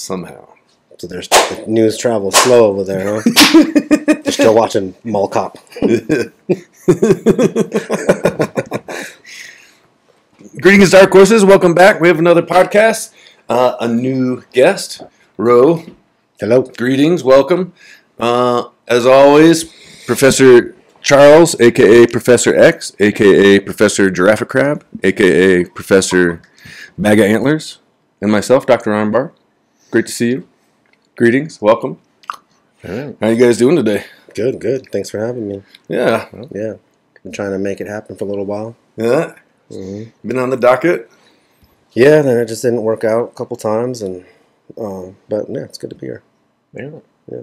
somehow. So there's the news travels slow over there, huh? They're still watching Mall Cop. Greetings, Dark Horses. Welcome back. We have another podcast. A new guest, Ro. Hello. Greetings. Welcome. As always, Professor Charles, a.k.a. Professor X, a.k.a. Professor Giraffe Crab, a.k.a. Professor Bag of Antlers, and myself, Dr. Armbar. Great to see you. Greetings. Welcome. Right. How you guys doing today? Good, good. Thanks for having me. Yeah. Yeah. Been trying to make it happen for a little while. Yeah. Mm-hmm. Been on the docket? Yeah, then it just didn't work out a couple times, and but yeah, it's good to be here. Yeah. Yeah.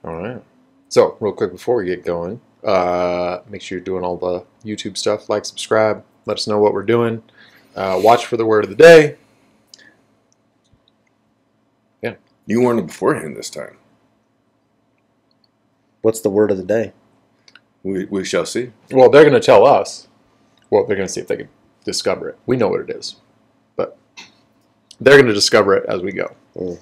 All right. So, real quick before we get going, make sure you're doing all the YouTube stuff. Like, subscribe. Let us know what we're doing. Watch for the word of the day. Yeah. You warned them beforehand this time. What's the word of the day? We shall see. Well, they're going to tell us. Well, they're going to see if they can discover it. We know what it is. But they're going to discover it as we go. Mm.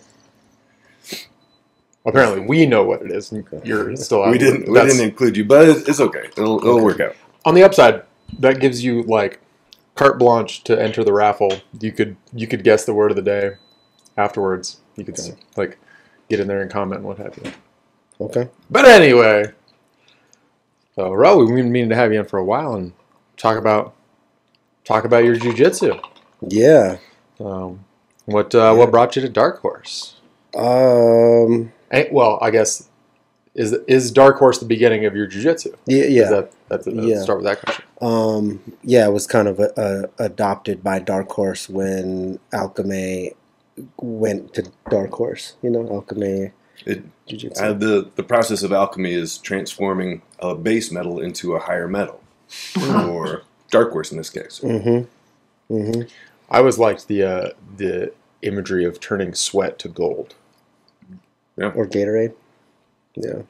Apparently, we know what it is. And you're still out. We didn't include you, but it's okay. It'll work out. On the upside, that gives you like carte blanche to enter the raffle. You could guess the word of the day afterwards. You could like get in there and comment and what have you. Okay. But anyway, so Ro, we've been meaning to have you in for a while and talk about your jiu-jitsu. Yeah. What brought you to Dark Horse? Well, I guess is Dark Horse the beginning of your jiu-jitsu? Yeah. Let's Yeah. start with that question. Yeah, it was kind of adopted by Dark Horse when Alchemy went to Dark Horse. You know, Alchemy Jiu-Jitsu. The process of alchemy is transforming a base metal into a higher metal, or Dark Horse in this case. Mm-hmm. Mm-hmm. I always liked the imagery of turning sweat to gold. Yeah. Or Gatorade. Yeah.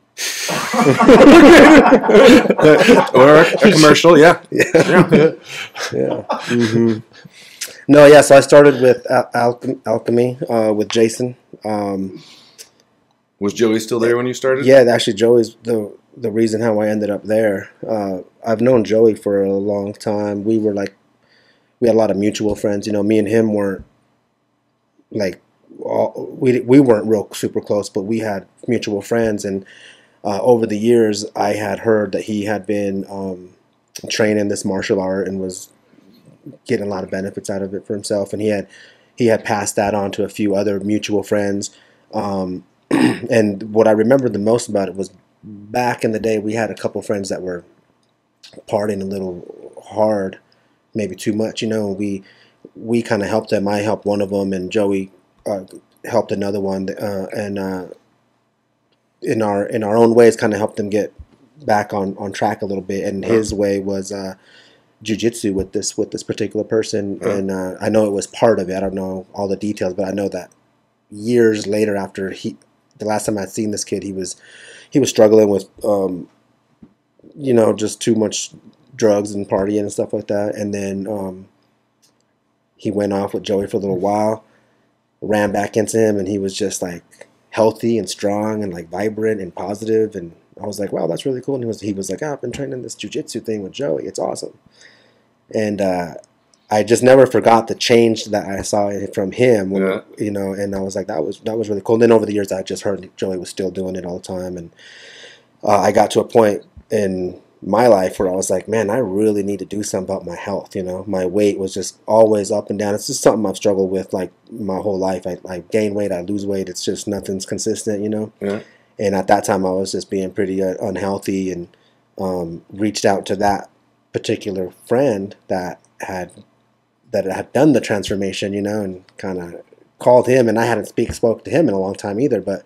Or a commercial, yeah. Yeah. Mm-hmm. No, yeah. So I started with Alchemy with Jason. Was Joey still there when you started? Yeah, actually, Joey's the reason how I ended up there. I've known Joey for a long time. We had a lot of mutual friends. You know, me and him weren't like we weren't real super close, but we had mutual friends. And over the years, I had heard that he had been training this martial art and was getting a lot of benefits out of it for himself. And he had passed that on to a few other mutual friends. And what I remember the most about it was back in the day, we had a couple friends that were partying a little hard, maybe too much. You know, we kind of helped them. I helped one of them, and Joey helped another one, and in our own ways, kind of helped them get back on track a little bit. And his way was jiu-jitsu with this particular person, and I know it was part of it. I don't know all the details, but I know that years later, after the last time I'd seen this kid, he was struggling with you know, just too much drugs and partying and stuff like that. And then he went off with Joey for a little while, ran back into him, and he was just like healthy and strong and like vibrant and positive. And I was like, wow, that's really cool. And he was like, I've been training this jiu-jitsu thing with Joey. It's awesome. And I just never forgot the change that I saw from him, when, you know, and I was like, that was really cool. And then over the years, I just heard Joey was still doing it all the time. And I got to a point in my life where I was like, man, I really need to do something about my health. You know, my weight was just always up and down. It's just something I've struggled with like my whole life. I gain weight, I lose weight. It's just nothing's consistent, you know. Yeah. And at that time, I was just being pretty unhealthy, and reached out to that particular friend that had done the transformation, you know, and kind of called him. And I hadn't spoke to him in a long time either, but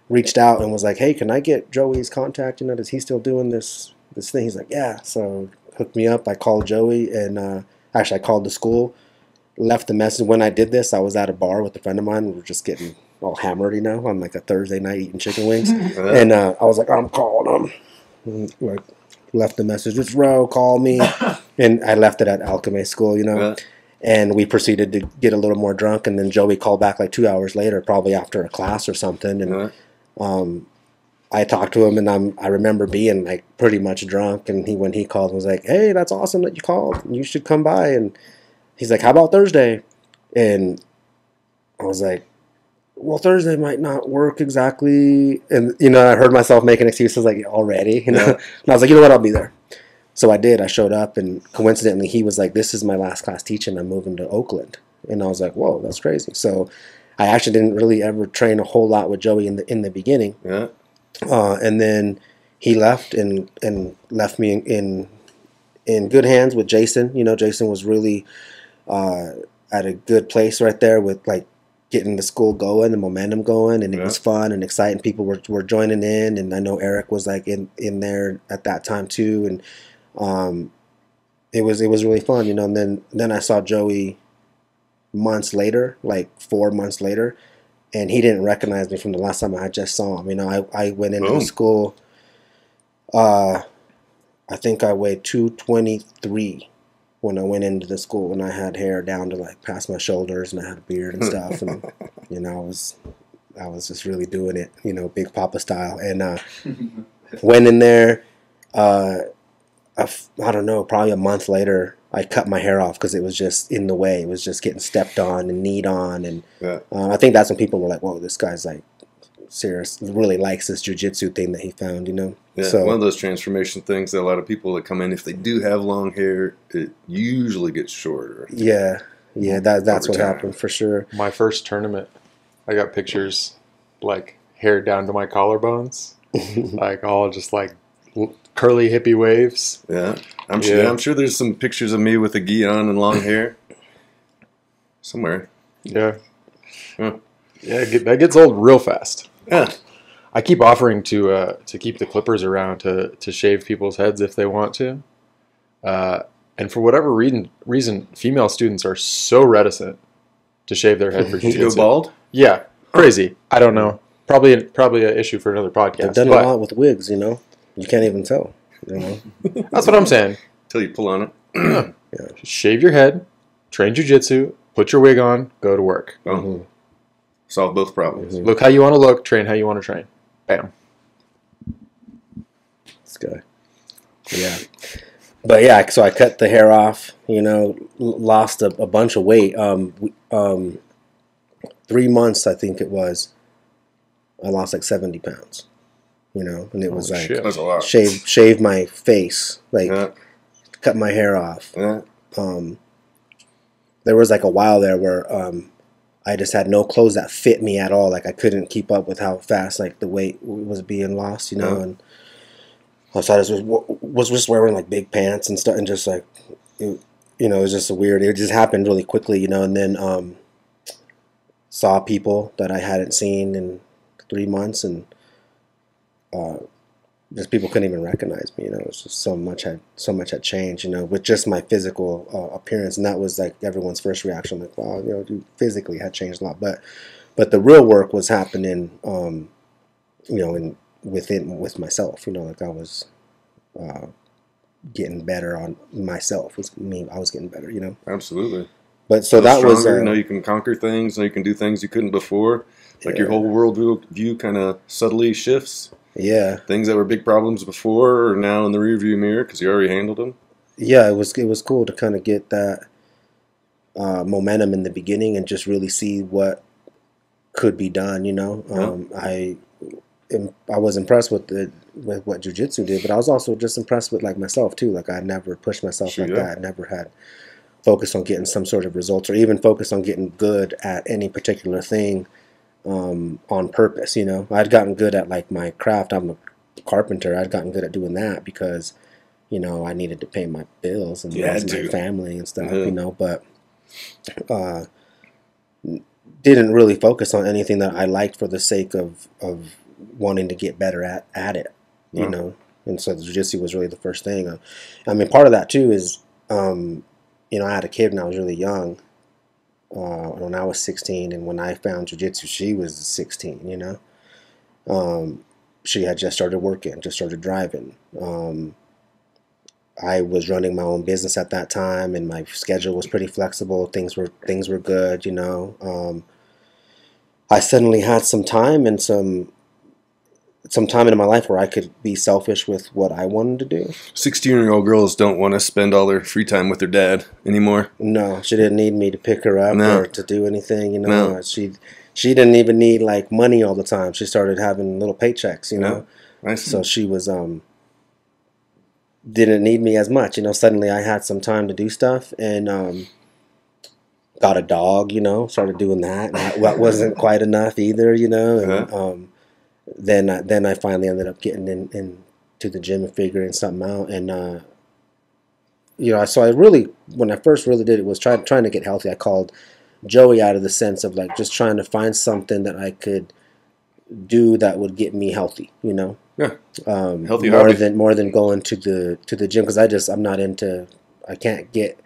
reached out and was like, hey, can I get Joey's contact? You know, is he still doing this thing? He's like, yeah. So hooked me up. I called Joey, and actually I called the school, left the message. When I did this, I was at a bar with a friend of mine. We were just getting all hammered, you know, on like a Thursday night eating chicken wings. And I was like, I'm calling him. And, like, left the message, it's Ro, call me. And I left it at Alchemy School, you know. And we proceeded to get a little more drunk, and then Joey called back like 2 hours later, probably after a class or something. And I talked to him, and I remember being like pretty much drunk. And when he called, was like, "Hey, that's awesome that you called. You should come by." And he's like, "How about Thursday?" And I was like, "Well, Thursday might not work exactly." And I heard myself making excuses like already. And I was like, "You know what? I'll be there." So I did. I showed up, and coincidentally, he was like, "This is my last class teaching. I'm moving to Oakland." And I was like, "Whoa, that's crazy." So I actually didn't really ever train a whole lot with Joey in the beginning. Yeah. And then he left and left me in good hands with Jason. Jason was really at a good place right there with like getting the school going, the momentum going, and it was fun and exciting. People were joining in, and I know Eric was like in there at that time too, and it was really fun, And then I saw Joey months later, like 4 months later, and he didn't recognize me from the last time I just saw him. I went into the school. I think I weighed 223 when I went into the school, and I had hair down to like past my shoulders, and I had a beard and stuff, and I was just really doing it, Big Papa style, and went in there. I don't know, probably a month later, I cut my hair off because it was just in the way. It was just getting stepped on and kneed on, and I think that's when people were like, "Whoa, this guy's like serious, really likes this jiu-jitsu thing that he found," Yeah, So one of those transformation things that a lot of people that come in, if they do have long hair, it usually gets shorter. Yeah, that's what happened for sure. My first tournament, I got pictures like hair down to my collarbones, like all just like curly hippie waves. Yeah, I'm sure there's some pictures of me with a gi on and long hair somewhere. Yeah, yeah, that gets old real fast. Yeah, I keep offering to keep the clippers around to shave people's heads if they want to, and for whatever reason, female students are so reticent to shave their head for jiu-jitsu. Go bald? Yeah, crazy. I don't know. Probably an issue for another podcast. They've done a lot with wigs, You can't even tell. That's what I'm saying. Until you pull on it. Yeah. Shave your head, train jiu-jitsu, put your wig on, go to work. Oh. Solve both problems. Look how you want to look, train how you want to train. Bam. This guy. Yeah. But yeah, so I cut the hair off, lost a bunch of weight. 3 months, I think it was, I lost like 70 pounds, and it was like, shit. That's a lot. shave my face, like cut my hair off. Yeah. There was like a while there where I just had no clothes that fit me at all. Like I couldn't keep up with how fast like the weight was being lost, and so I was just wearing like big pants and stuff, and just like it was just weird. It just happened really quickly, and then saw people that I hadn't seen in 3 months, and just people couldn't even recognize me. It was just so much had changed, with just my physical appearance, and that was like everyone's first reaction, like, wow, you physically had changed a lot, but the real work was happening, with myself, like I was getting better on myself. I was getting better, Absolutely. But so that was you can conquer things, you can do things you couldn't before. Like your whole world view kind of subtly shifts. Yeah. Things that were big problems before are now in the rearview mirror because you already handled them. Yeah, it was cool to kind of get that momentum in the beginning and just really see what could be done. I was impressed with what jiu-jitsu did, but I was also just impressed with like myself too. Like I never pushed myself that. I never had focused on getting some sort of results or even focused on getting good at any particular thing. On purpose, I'd gotten good at like my craft. I'm a carpenter. I'd gotten good at doing that because, I needed to pay my bills and my family and stuff, but didn't really focus on anything that I liked for the sake of wanting to get better at it, and so the jiu-jitsu was really the first thing. Part of that too is, I had a kid when I was really young. When I was 16, and when I found jiu-jitsu, she was 16, she had just started working, just started driving. I was running my own business at that time, and my schedule was pretty flexible. Things were good, you know. I suddenly had some time and some time in my life where I could be selfish with what I wanted to do. 16-year-old girls don't want to spend all their free time with their dad anymore. No, she didn't need me to pick her up No. or to do anything, you know. No. She didn't even need like money all the time. She started having little paychecks, you know. I see. So she was didn't need me as much, you know. Suddenly I had some time to do stuff, and got a dog, you know. Started doing that. And that wasn't quite enough either, you know. And then I finally ended up getting into the gym and figuring something out. And you know, so when I first really did it was trying to get healthy. I called Joey out of the sense of like just trying to find something that I could do that would get me healthy, you know. Yeah. Healthy more than going to the gym, because I can't get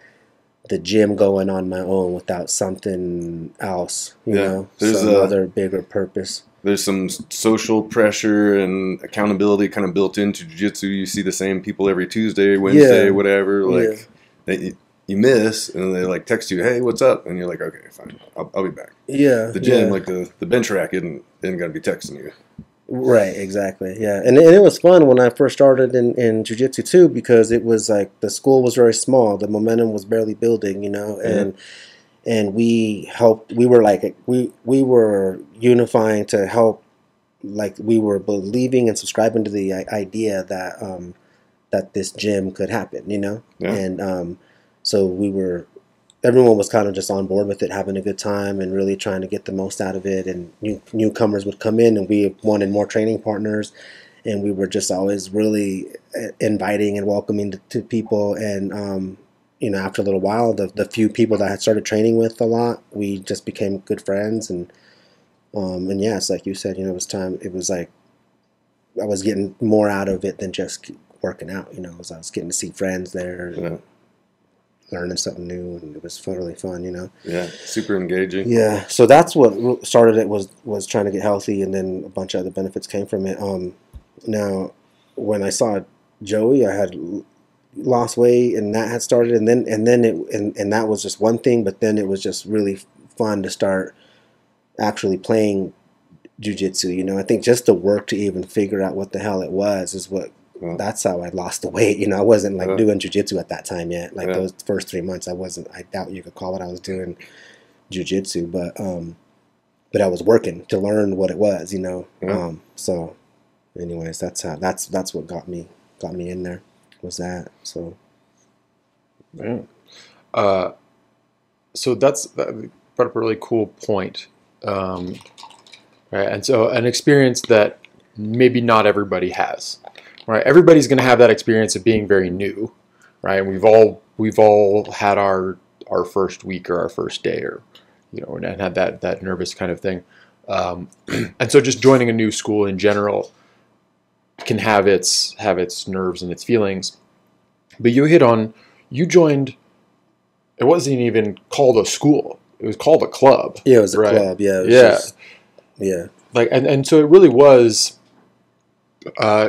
the gym going on my own without something else, you know. There's some other bigger purpose. There's some social pressure and accountability kind of built into jiu-jitsu. You see the same people every Tuesday, Wednesday, whatever. Like you miss, and they like text you, "Hey, what's up?" And you're like, "Okay, fine, I'll be back." Yeah. The gym, like the bench rack, isn't gonna be texting you. Right. Exactly. Yeah. And it was fun when I first started in jiu-jitsu too, because it was like the school was very small, the momentum was barely building, you know, and we were unifying to help, like we were believing and subscribing to the idea that that this gym could happen, you know. And so everyone was kind of just on board with it, having a good time and really trying to get the most out of it. And newcomers would come in, and we wanted more training partners, and we were just always really inviting and welcoming to people. And you know, after a little while, the few people that I had started training with a lot, we just became good friends. And yeah, it's like you said, you know, it was time. It was like I was getting more out of it than just working out. You know, I was getting to see friends there. And learning something new, and it was really fun, you know. Yeah, super engaging. Yeah, so that's what started it, was trying to get healthy, and then a bunch of other benefits came from it. Now, when I saw Joey, I had lost weight, and that had started, and that was just one thing, but then it was just really fun to start actually playing jiu-jitsu, you know. I think just the work to even figure out what the hell it was is what. That's how I lost the weight. You know, I wasn't like doing jiu-jitsu at that time yet. Like those first 3 months, I doubt you could call what I was doing jiu-jitsu, but I was working to learn what it was, you know. So anyways, that's what got me in there, was that. So so that brought up a really cool point. Right? And so an experience that maybe not everybody has. Right, everybody's going to have that experience of being very new, right? And we've all had our first week or our first day, or you know, and had that nervous kind of thing. And so just joining a new school in general can have its nerves and its feelings. But you joined. It wasn't even called a school; it was called a club. Yeah, it was a club. Yeah, it was just. Like and so it really was.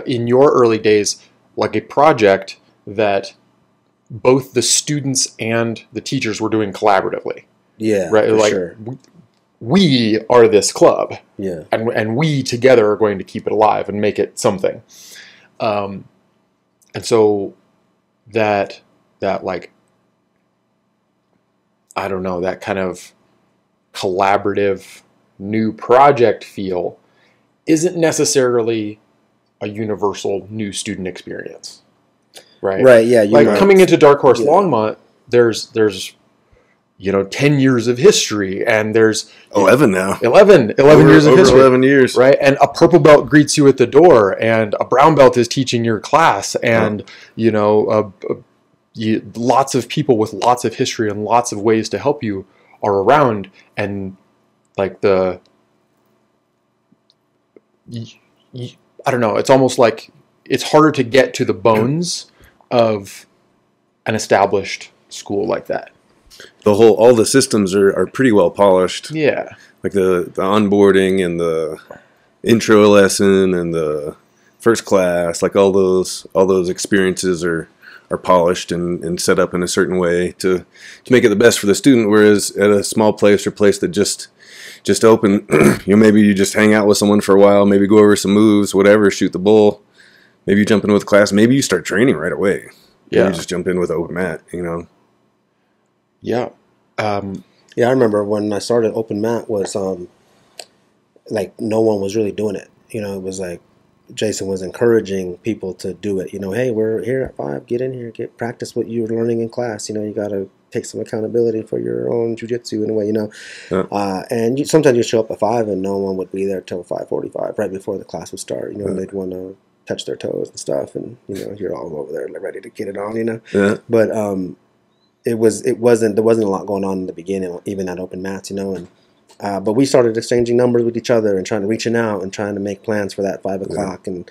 In your early days, like a project that both the students and the teachers were doing collaboratively. Yeah, right. Like sure. We are this club. Yeah, and we together are going to keep it alive and make it something. And so that like, I don't know, that kind of collaborative new project feel isn't necessarily a universal new student experience, right? Right. Yeah. Like coming into Dark Horse Longmont, there's 10 years of history, and there's 11 now. 11 years of history. 11 years, right? And a purple belt greets you at the door, and a brown belt is teaching your class, and lots of people with lots of history and lots of ways to help you are around, and like I don't know, it's almost like it's harder to get to the bones of an established school like that. All the systems are pretty well polished. Yeah. Like the onboarding and the intro lesson and the first class, like all those experiences are are polished and set up in a certain way to make it the best for the student. Whereas at a small place or place that just open, maybe you just hang out with someone for a while, maybe go over some moves, whatever, shoot the bull. Maybe you jump in with class. Maybe you start training right away. Yeah, you just jump in with open mat. Yeah. Yeah, I remember when I started open mat was like no one was really doing it. It was like Jason was encouraging people to do it. Hey, we're here at 5. Get in here, practice what you're learning in class. You got to take some accountability for your own jiu-jitsu in a way. Yeah. And sometimes you show up at 5 and no one would be there till 5:45, right before the class would start. And they'd want to touch their toes and stuff, and you're all over there ready to get it on. Yeah. But there wasn't a lot going on in the beginning, even at open mats. And but we started exchanging numbers with each other and reaching out and trying to make plans for that 5 o'clock. And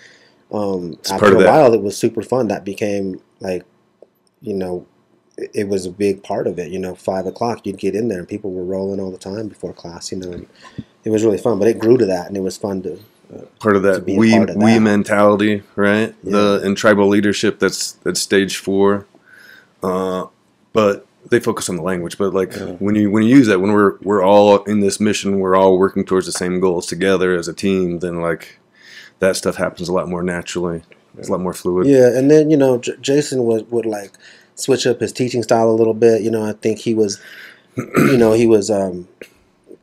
after a while, it was super fun. That became like, it was a big part of it. 5 o'clock, you'd get in there and people were rolling all the time before class. And it was really fun. But it grew to that, and it was fun to. Part of that we mentality, right? Yeah. And tribal leadership. That's stage 4. But they focus on the language. But when you use that, when we're all in this mission, we're all working towards the same goals together as a team. Then that stuff happens a lot more naturally. It's a lot more fluid. Yeah, and then Jason would like switch up his teaching style a little bit. I think he was, he was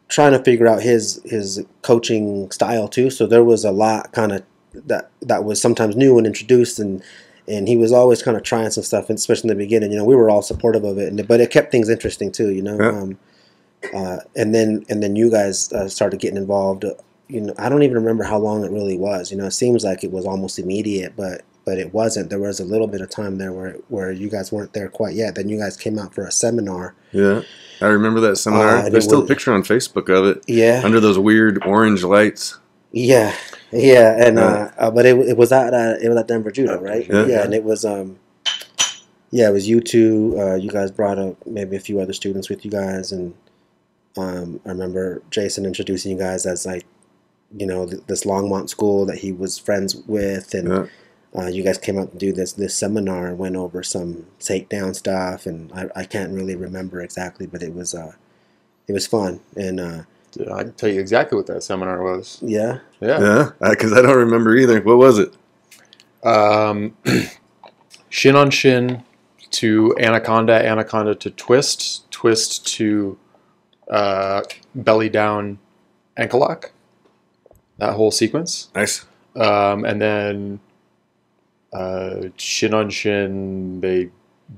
trying to figure out his coaching style too. So there was a lot kind of that was sometimes new and introduced, and he was always kind of trying some stuff, especially in the beginning. We were all supportive of it, but it kept things interesting too. Yeah. And then you guys started getting involved. I don't even remember how long it really was. It seems like it was almost immediate, but it wasn't. There was a little bit of time there where you guys weren't there quite yet. Then you guys came out for a seminar. Yeah. I remember that seminar. There's still a picture on Facebook of it. Yeah. Under those weird orange lights. Yeah. Yeah. And but it was at Denver Judo, right? Yeah. And it was it was you two. You guys brought maybe a few other students with you guys, and I remember Jason introducing you guys as this Longmont school that he was friends with, and you guys came out to do this seminar and went over some takedown stuff, and I can't really remember exactly, but it was fun, and I can tell you exactly what that seminar was. Yeah, because I don't remember either. What was it? Shin on shin to anaconda to twist to belly down ankle lock. That whole sequence. Nice. And then shin on shin, they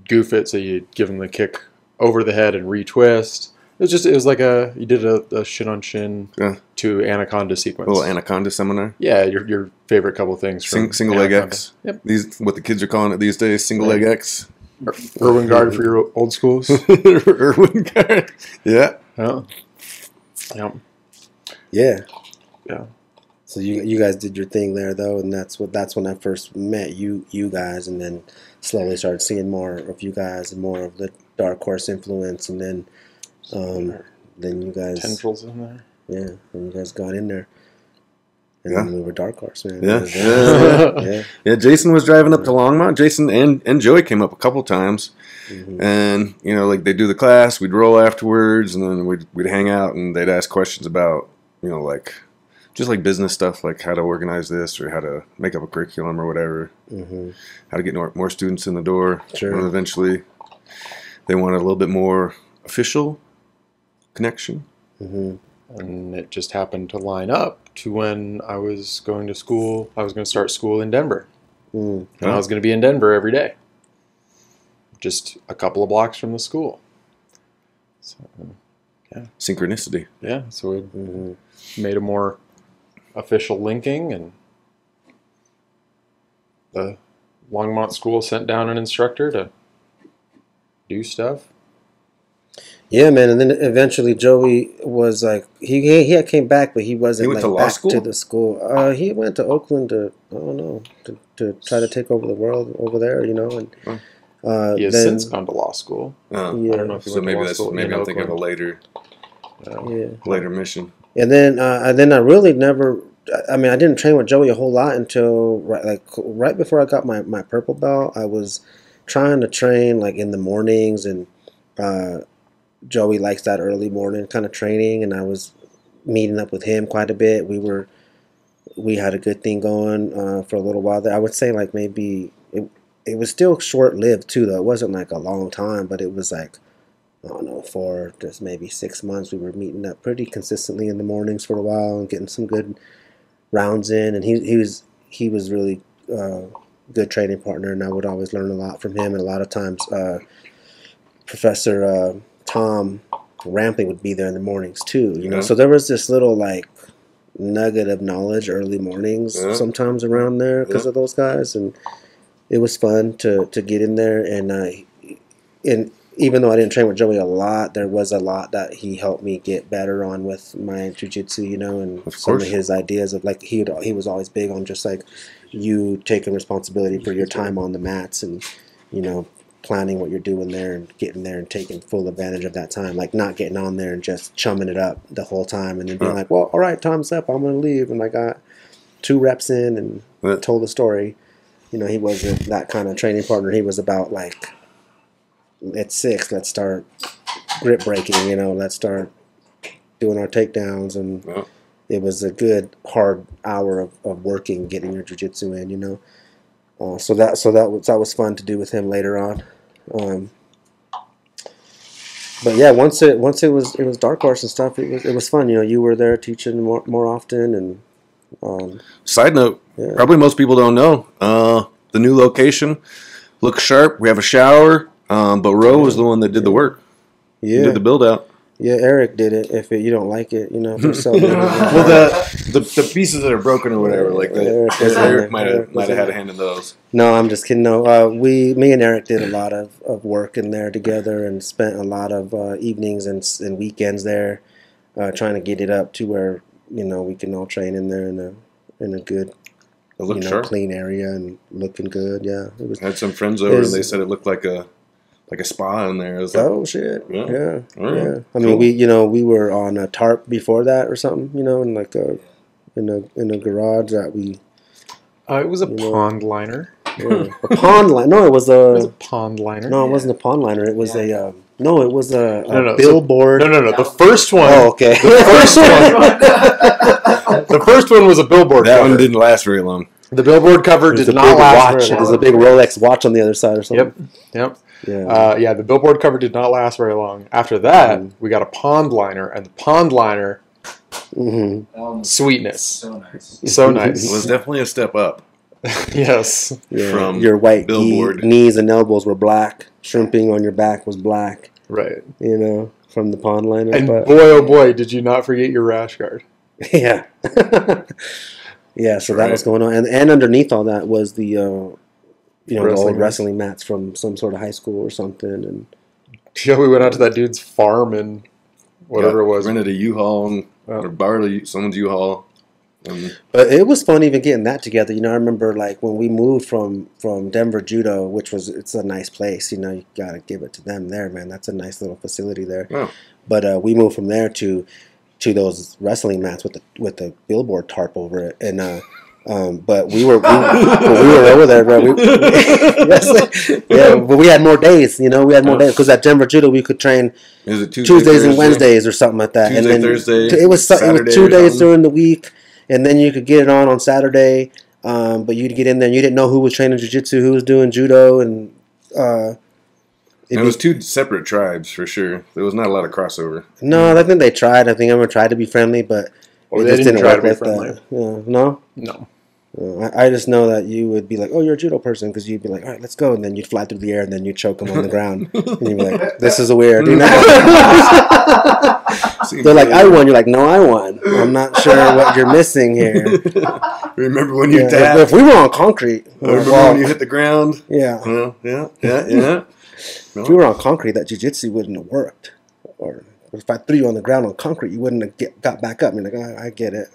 goof it, so you give them the kick over the head and retwist. It was like you did a shin on shin to anaconda sequence. A little anaconda seminar. Yeah, your favorite couple things from single leg X. Yep. These what the kids are calling it these days, single leg X. Irwin guard for your old schools. Irwin guard. Yeah. Yeah. Yeah. So you guys did your thing there though, and that's when I first met you guys, and then slowly started seeing more of you guys and more of the Dark Horse influence, and then you guys tendrils in there. Yeah, and you guys got in there, and then we were Dark Horse, man. Yeah. Jason was driving up to Longmont. Jason and Joey came up a couple times, and they do the class. We'd roll afterwards, and then we'd hang out, and they'd ask questions about just like business stuff, like how to organize this or how to make up a curriculum or whatever, how to get more students in the door. Sure. And eventually, they wanted a little bit more official connection. And it just happened to line up to when I was going to school. I was going to start school in Denver. And I was going to be in Denver every day. Just a couple of blocks from the school. So, yeah. Synchronicity. Yeah, so we made a more official linking, and the Longmont school sent down an instructor to do stuff. Yeah, man, and then eventually Joey was like, he came back, but he wasn't went to law back school? to the school. He went to Oakland to try to take over the world over there, and he has since gone to law school. Yeah. I don't know if he So went to maybe law that's school in I'm thinking of a Oakland. later mission. And then I really never. I mean, I didn't train with Joey a whole lot until right before I got my purple belt. I was trying to train like in the mornings, and Joey likes that early morning kind of training, and I was meeting up with him quite a bit. We had a good thing going for a little while there. I would say like maybe it was still short lived too though. It wasn't like a long time, but it was like, I don't know, 4 maybe 6 months. We were meeting up pretty consistently in the mornings for a while and getting some good rounds in. And he was really good training partner, and I would always learn a lot from him. And a lot of times, Professor Tom Rampling would be there in the mornings too. You know, so there was this little like nugget of knowledge early mornings sometimes around there because of those guys, and it was fun to get in there. And even though I didn't train with Joey a lot, there was a lot that he helped me get better on with my jiu-jitsu, you know, and some of his ideas of like he was always big on just like you taking responsibility for your time on the mats, and you know, planning what you're doing there and getting there and taking full advantage of that time, like not getting on there and just chumming it up the whole time and then being like, well, all right, time's up, I'm gonna leave, and I got 2 reps in and told the story. You know, he wasn't that kind of training partner. He was about like, it's 6, let's start grip breaking, you know, let's start doing our takedowns, and it was a good hard hour of working, getting your jiu-jitsu in, you know. So that was fun to do with him later on. But yeah, once it was Dark Horse and stuff, it was fun. You know, you were there teaching more often. And side note, probably most people don't know the new location looks sharp. We have a shower, but Ro was the one that did the work. Yeah, he did the build out. Yeah, Eric did it. If you don't like it, you know, if so, well, the pieces that are broken or whatever, like that, Eric might have had a hand in those. No, I'm just kidding. No, me and Eric did a lot of work in there together, and spent a lot of evenings and weekends there, trying to get it up to where, you know, we can all train in there in a good, clean area and looking good. Yeah, I had some friends over and they said it looked like a spa in there. Oh shit! Yeah. I mean, we were on a tarp before that or something, you know, in like in a garage that we. It was a pond liner. Yeah. A pond liner? No, it was a pond liner. No, it wasn't a pond liner. It was a billboard. No. The first one. Oh, okay. The first one was a billboard. That cover. one didn't last very long. The billboard cover did not last very long. There's a big Rolex watch on the other side or something. Yep. Yeah. The billboard cover did not last very long. After that, we got a pond liner, and the pond liner, sweetness. So nice. It was definitely a step up. Yes. Yeah. From your white billboard. knees and elbows were black. Shrimping on your back was black. Right. You know, from the pond liner. And boy, oh boy, did you not forget your rash guard. Yeah. Yeah, so that was going on. And underneath all that was the the old wrestling mats from some sort of high school or something. And yeah, we went out to that dude's farm and whatever it was. Rented a U-Haul or borrowed someone's U-Haul. But it was fun even getting that together. You know, I remember like when we moved from Denver Judo, it's a nice place. You know, you got to give it to them there, man. That's a nice little facility there. Oh. But we moved from there to those wrestling mats with the billboard tarp over it, and but we were over there, bro. But we had more days. You know, we had more days because at Denver Judo we could train Tuesdays and Wednesdays or something like that. Tuesday, and then Thursday, it was 2 days during the week, and then you could get it on Saturday. But you'd get in there and you didn't know who was training jiu-jitsu, who was doing judo, and it was 2 separate tribes for sure. There was not a lot of crossover. No, I think they tried. I think everyone tried to be friendly, but it just didn't try to be friendly. No. I just know that you would be like, "Oh, you're a judo person," because you'd be like, "All right, let's go," and then you'd fly through the air, and then you'd choke them on the ground, and you'd be like, "This is weird." You know? They're like, "I won." You're like, "No, I won. I'm not sure what you're missing here." Remember when you tapped? If we were on concrete, remember when you hit the ground? Yeah. Yeah. If we were on concrete, that jiu-jitsu wouldn't have worked. Or if I threw you on the ground on concrete, you wouldn't have got back up. You're like, I get it.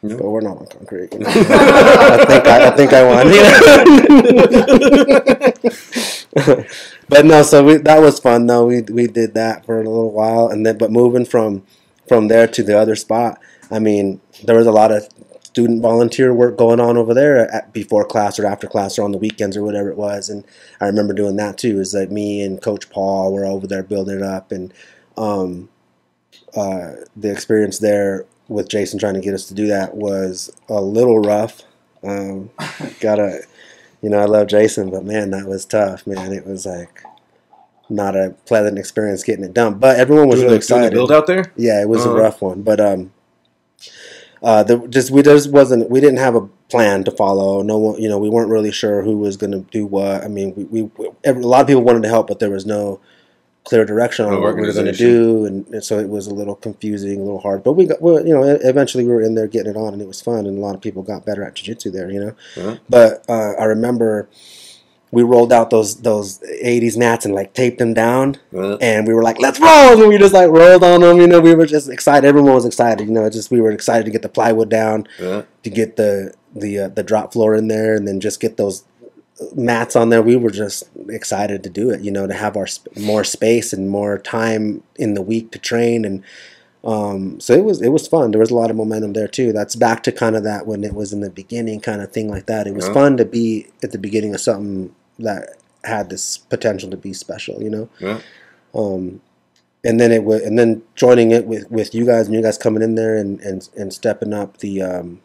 No. But we're not on concrete. You know? I think I won. But no, so that was fun though. We did that for a little while, and then moving from there to the other spot, I mean, there was a lot of student volunteer work going on over there before class or after class or on the weekends or whatever it was. And I remember doing that too. Is like me and Coach Paul were over there building it up, and the experience there with Jason trying to get us to do that was a little rough. Gotta, I love Jason, but man, that was tough, man. It was like not a pleasant experience getting it done, but everyone was really excited. Doing the build out there? Yeah, it was a rough one, but we didn't have a plan to follow. No one, we weren't really sure who was going to do what. I mean, a lot of people wanted to help, but there was no clear direction on what we were going to do, and so it was a little confusing, a little hard. But eventually we were in there getting it on, and it was fun, and a lot of people got better at jiu-jitsu there, Uh-huh. But I remember we rolled out those 80s mats and like taped them down, and we were like, let's roll, and we just like rolled on them. We were just excited. Everyone was excited. We were excited to get the plywood down, to get the drop floor in there, and then just get those mats on there. We were just excited to do it, to have our more space and more time in the week to train, and so it was fun. There was a lot of momentum there too. That's back to kind of that when it was in the beginning kind of thing like that. It was fun to be at the beginning of something that had this potential to be special, and then joining it with you guys, and you guys coming in there and stepping up the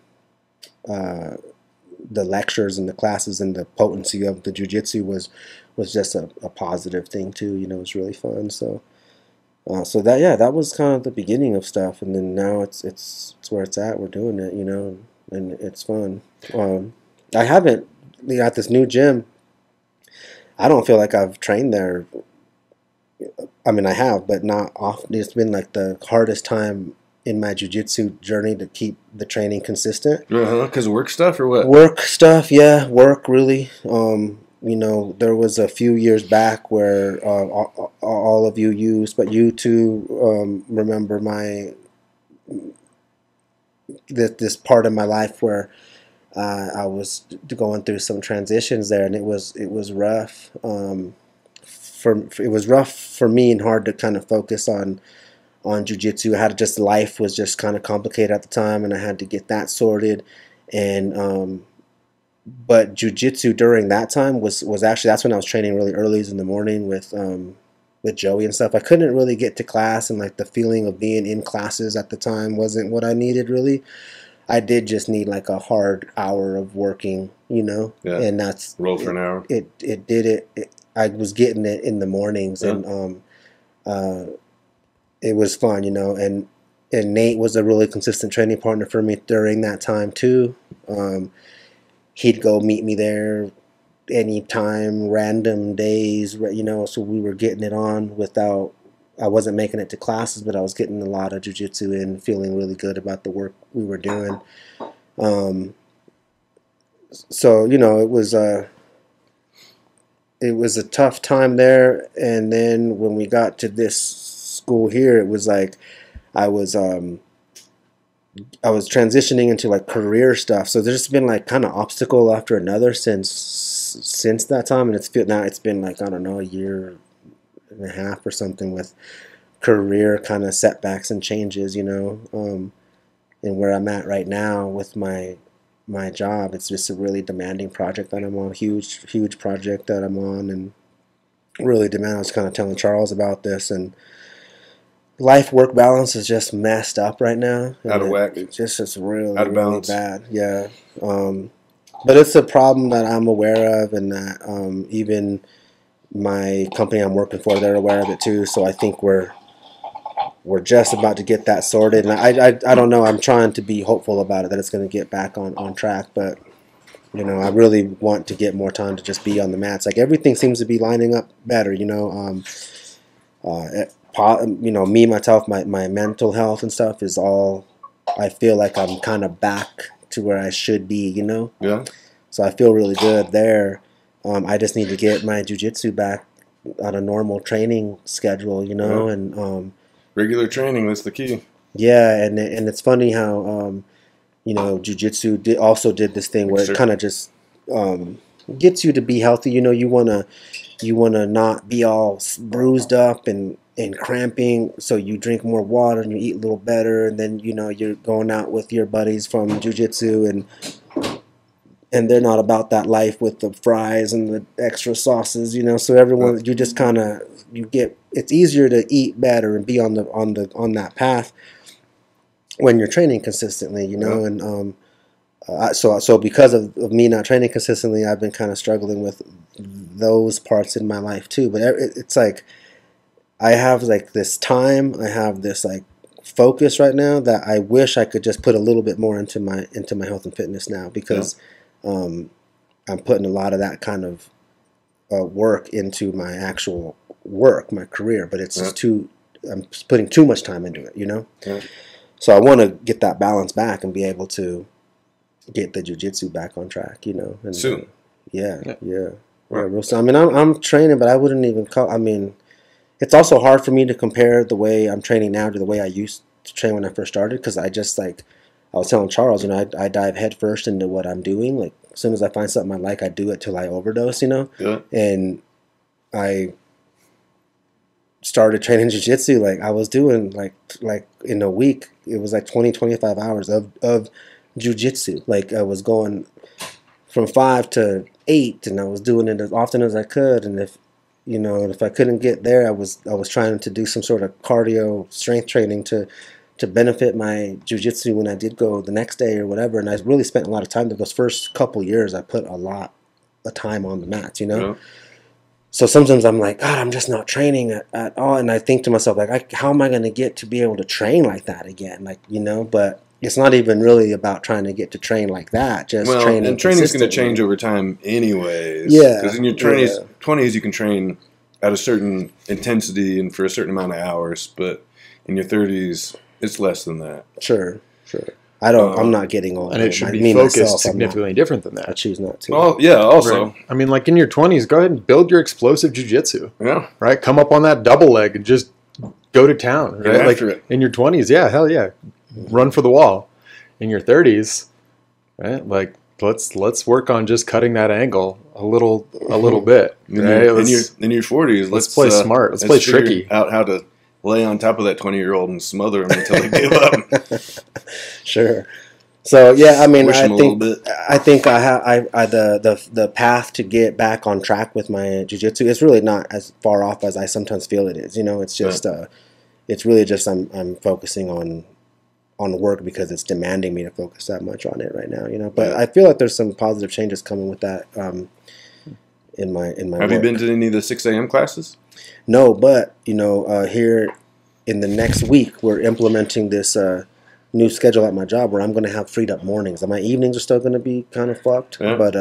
lectures and the classes and the potency of the jiu-jitsu was just a positive thing too. It was really fun. So that was kind of the beginning of stuff, and then now it's where it's at. We're doing it, and it's fun. I haven't at this new gym. I don't feel like I've trained there. I mean, I have, but not often. It's been like the hardest time in my jiu-jitsu journey to keep the training consistent. Because of work stuff or what? Work stuff, yeah. Work, really. There was a few years back where all of you used, but you two remember this part of my life where I was going through some transitions there, and it was rough. It was rough for me and hard to kind of focus on jiu-jitsu. I had life was just kind of complicated at the time, and I had to get that sorted. And but jiu-jitsu during that time was actually, that's when I was training really early in the morning with Joey and stuff. I couldn't really get to class, and like the feeling of being in classes at the time wasn't what I needed really. I did just need like a hard hour of working, and that's roll for an hour. I was getting it in the mornings, and it was fun, and Nate was a really consistent training partner for me during that time too. He'd go meet me there anytime, random days, so we were getting it on I wasn't making it to classes, but I was getting a lot of jiu-jitsu in, feeling really good about the work we were doing. So, it was a tough time there, and then when we got to this school here, it was like I was transitioning into like career stuff. So there's been like kind of obstacle after another since that time, and it's been like, I don't know, a year and a half or something with career kind of setbacks and changes, and where I'm at right now with my job. It's just a really demanding project that I'm on, huge project that I'm on, and really demanding. I was kind of telling Charles about this, and life-work balance is just messed up right now. Out of whack. It's really, out of balance. Really bad. Yeah. But it's a problem that I'm aware of, and that even my company I'm working for, they're aware of it too. So I think we're just about to get that sorted. And I don't know. I'm trying to be hopeful about it, that it's going to get back on track. But, I really want to get more time to just be on the mats. Like everything seems to be lining up better, me, myself, my mental health and stuff is all, I feel like I'm kind of back to where I should be, Yeah. So I feel really good there. I just need to get my jiu-jitsu back on a normal training schedule, and regular training, that's the key. Yeah, and it's funny how jiu-jitsu also did this thing where it kind of just gets you to be healthy. You wanna not be all bruised up and and cramping, so you drink more water and you eat a little better, and then you're going out with your buddies from jiu-jitsu, and they're not about that life with the fries and the extra sauces, so everyone, you just kind of, it's easier to eat better and be on that path when you're training consistently, and so because of me not training consistently, I've been kind of struggling with those parts in my life too. But it's like I have like this time, I have this like focus right now that I wish I could just put a little bit more into my health and fitness now, because I'm putting a lot of that kind of work into my actual work, my career, but it's just I'm putting too much time into it, So I want to get that balance back and be able to get the jiu-jitsu back on track, And, soon. Yeah. Real soon. I mean, I'm training, but I wouldn't even call. I mean, it's also hard for me to compare the way I'm training now to the way I used to train when I first started, because I just I was telling Charles, I dive headfirst into what I'm doing. Like, as soon as I find something I like, I do it till I overdose, Yeah. And I started training jiu-jitsu, like I was doing like in a week, it was like 20-25 hours of jiu-jitsu. Like, I was going from 5 to 8, and I was doing it as often as I could. And if I couldn't get there, I was trying to do some sort of cardio strength training to benefit my jiu-jitsu when I did go the next day or whatever. And I really spent a lot of time. Those first couple years, I put a lot of time on the mats, Yeah. So sometimes I'm like, God, I'm just not training at all. And I think to myself, like, how am I going to get to be able to train like that again? Like, but it's not even really about trying to get to train like that. Just training. And training's going to change over time anyways. Yeah. Because in your 20s, you can train at a certain intensity and for a certain amount of hours. But in your 30s, it's less than that. Sure. I'm not getting all. And it should be focused significantly different than that. I choose not to. Well, yeah, also. Right. I mean, like in your 20s, go ahead and build your explosive jiu-jitsu. Yeah. Right? Come up on that double leg and just go to town. Right? Get after it. In your 20s, yeah, hell yeah. Run for the wall. In your 30s, right? Like, let's work on just cutting that angle a little bit. Right? In your 40s, let's play smart. Let's play tricky. Out how to lay on top of that 20-year-old and smother him until they give up. Sure. So yeah, I mean, I think the path to get back on track with my jiu-jitsu is really not as far off as I sometimes feel it is. It's just it's really just I'm focusing on work because it's demanding me to focus that much on it right now. But I feel like there's some positive changes coming with that in my Have work. you been to any of the 6 a.m. classes? No, but here in the next week we're implementing this new schedule at my job where I'm going to have freed up mornings. And my evenings are still going to be kind of fucked, but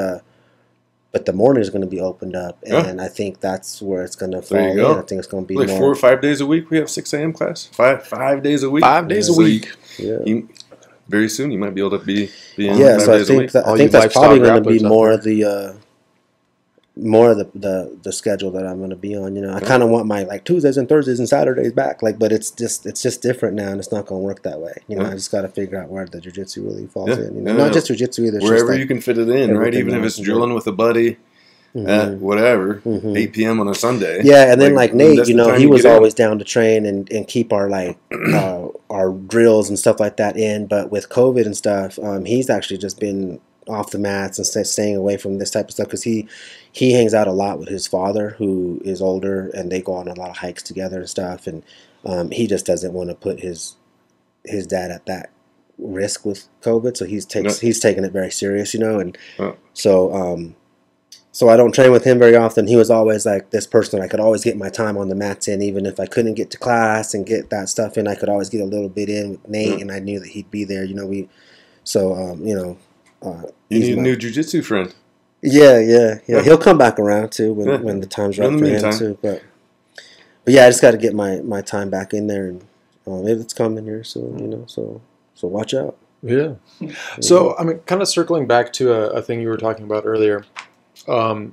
the morning is going to be opened up, and I think that's where it's going to fall in. I think it's going to be like more 4 or 5 days a week. We have 6 a.m. class. 5 days a week. 5 days a week. Yeah. Very soon you might be able to be in 5 so days a week. I think that's probably going to be more of the schedule that I'm going to be on. I kind of want my like Tuesdays and Thursdays and Saturdays back, but it's just different now, and it's not going to work that way. I just got to figure out where the jiu-jitsu really falls in. Not just jiu-jitsu either. Wherever you can fit it in, right? Even if it's drilling with a buddy at whatever 8 p.m. on a Sunday. Yeah, and then like Nate, he was always down to train and keep our our drills and stuff like that in. But with COVID and stuff, he's actually just been off the mats and staying away from this type of stuff because he hangs out a lot with his father, who is older, and they go on a lot of hikes together and stuff. And he just doesn't want to put his dad at that risk with COVID, so he's taking it very serious, and so I don't train with him very often. He was always like this person I could always get my time on the mats in, even if I couldn't get to class and get that stuff in. I could always get a little bit in with Nate, and I knew that he'd be there. You need a new jiu-jitsu friend. Yeah. He'll come back around too when the time's right for him too. But yeah, I just got to get my time back in there, and it's coming here soon. So watch out. Yeah. So I mean, kind of circling back to a thing you were talking about earlier. Right,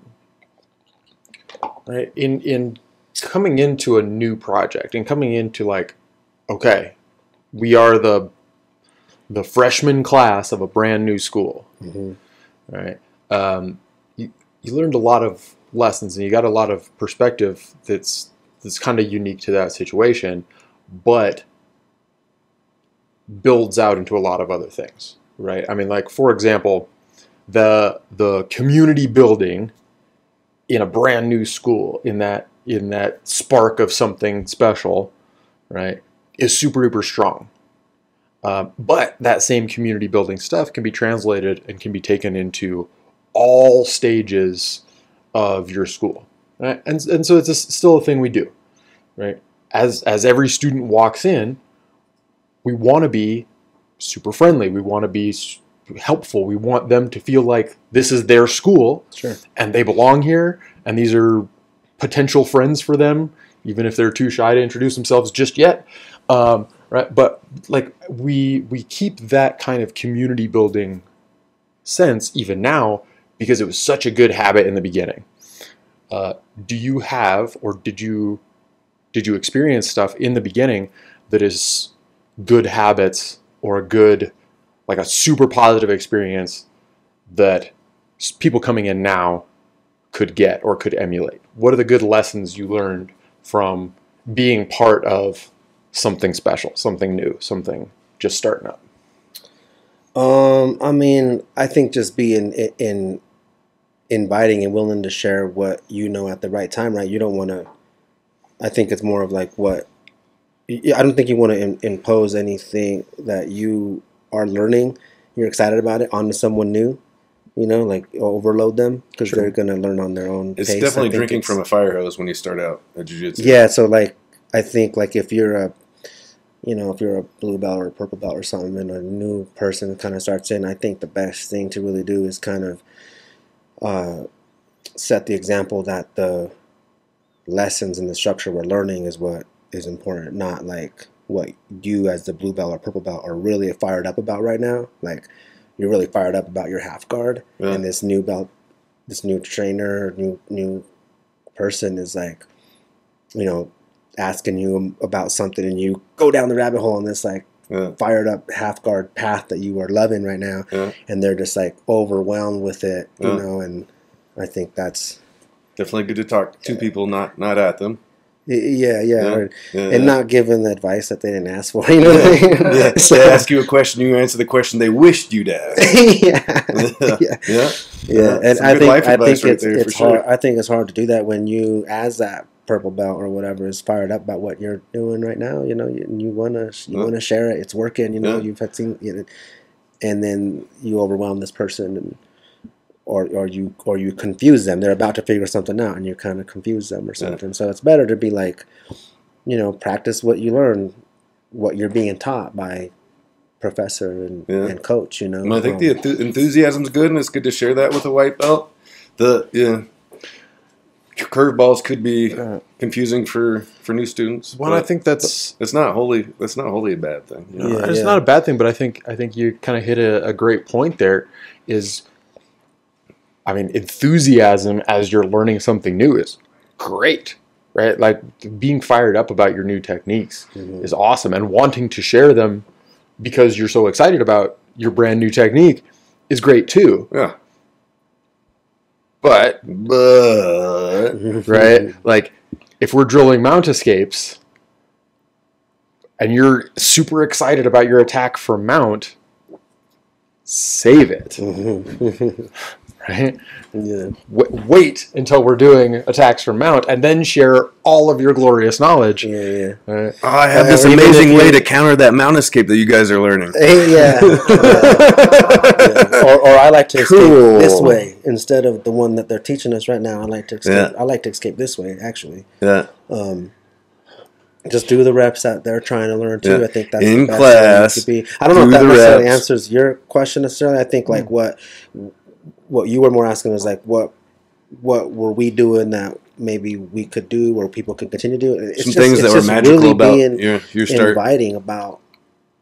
in coming into a new project and coming into like, okay, we are the freshman class of a brand new school, right? You learned a lot of lessons and you got a lot of perspective that's that's kind of unique to that situation, but builds out into a lot of other things, right? I mean, like, for example, the community building in a brand new school, in that spark of something special, right, is super duper strong. But that same community building stuff can be translated and can be taken into all stages of your school, right? And so it's still a thing we do, right? As every student walks in, we want to be super friendly. We want to be helpful. We want them to feel like this is their school, Sure. and they belong here, and these are potential friends for them, even if they're too shy to introduce themselves just yet. Right? But like we keep that kind of community building sense even now because it was such a good habit in the beginning. Do you have, or did you experience stuff in the beginning that is good habits or like a super positive experience that people coming in now could get or could emulate? What are the good lessons you learned from being part of something special, something new, something just starting up? I mean, I think just being in inviting and willing to share what you know at the right time, right? You don't want to. I think it's more of like what. I don't think you want to impose anything that you are learning, you're excited about it, onto someone new. You know, like overload them because Sure. they're gonna learn on their own. It's pace. definitely drinking from a fire hose when you start out at jiu-jitsu. Yeah, so like I think like if you're a blue belt or a purple belt or something, and a new person kind of starts in, I think the best thing to really do is kind of set the example that the lessons and the structure we're learning is what is important, not like what you as the blue belt or purple belt are really fired up about right now. Like you're really fired up about your half guard, and this new belt, this new trainer, new person is like, you know, asking you about something, and you go down the rabbit hole on this like fired up half guard path that you are loving right now, and they're just like overwhelmed with it, you know. And I think that's definitely good to talk to people, not at them. And not giving the advice that they didn't ask for. You know what I mean? So they ask you a question, you answer the question they wished you'd ask. And I think it's sure. hard. I think it's hard to do that when you, as that purple belt or whatever, is fired up about what you're doing right now. You know, you wanna share it. It's working. You know, you've had seen, you know, and then you overwhelm this person, and or you confuse them. They're about to figure something out, and you kind of confuse them or something. So it's better to be like, you know, practice what you learn, what you're being taught by professor and coach. You know, I think the enthusiasm's good, and it's good to share that with a white belt. Curveballs could be confusing for new students. Well, I think it's not wholly a bad thing. You know? It's not a bad thing, but I think you kind of hit a great point there. I mean, enthusiasm as you're learning something new is great, right? Like being fired up about your new techniques is awesome, and wanting to share them because you're so excited about your brand new technique is great too. Yeah. But right, like if we're drilling mount escapes and you're super excited about your attack for mount, save it. Right? Yeah. Wait until we're doing attacks for mount, and then share all of your glorious knowledge. Yeah. Right? I have this amazing way to counter that mount escape that you guys are learning. Or I like to escape this way instead of the one that they're teaching us right now. I like to escape. I like to escape this way, actually. Yeah. Just do the reps that they're trying to learn too. I think that's in the best class. way to be. I don't know if that necessarily answers your question necessarily. I think like what you were more asking was like what were we doing that maybe we could do or people could continue to do. It's some things that were magical really about your start. Inviting about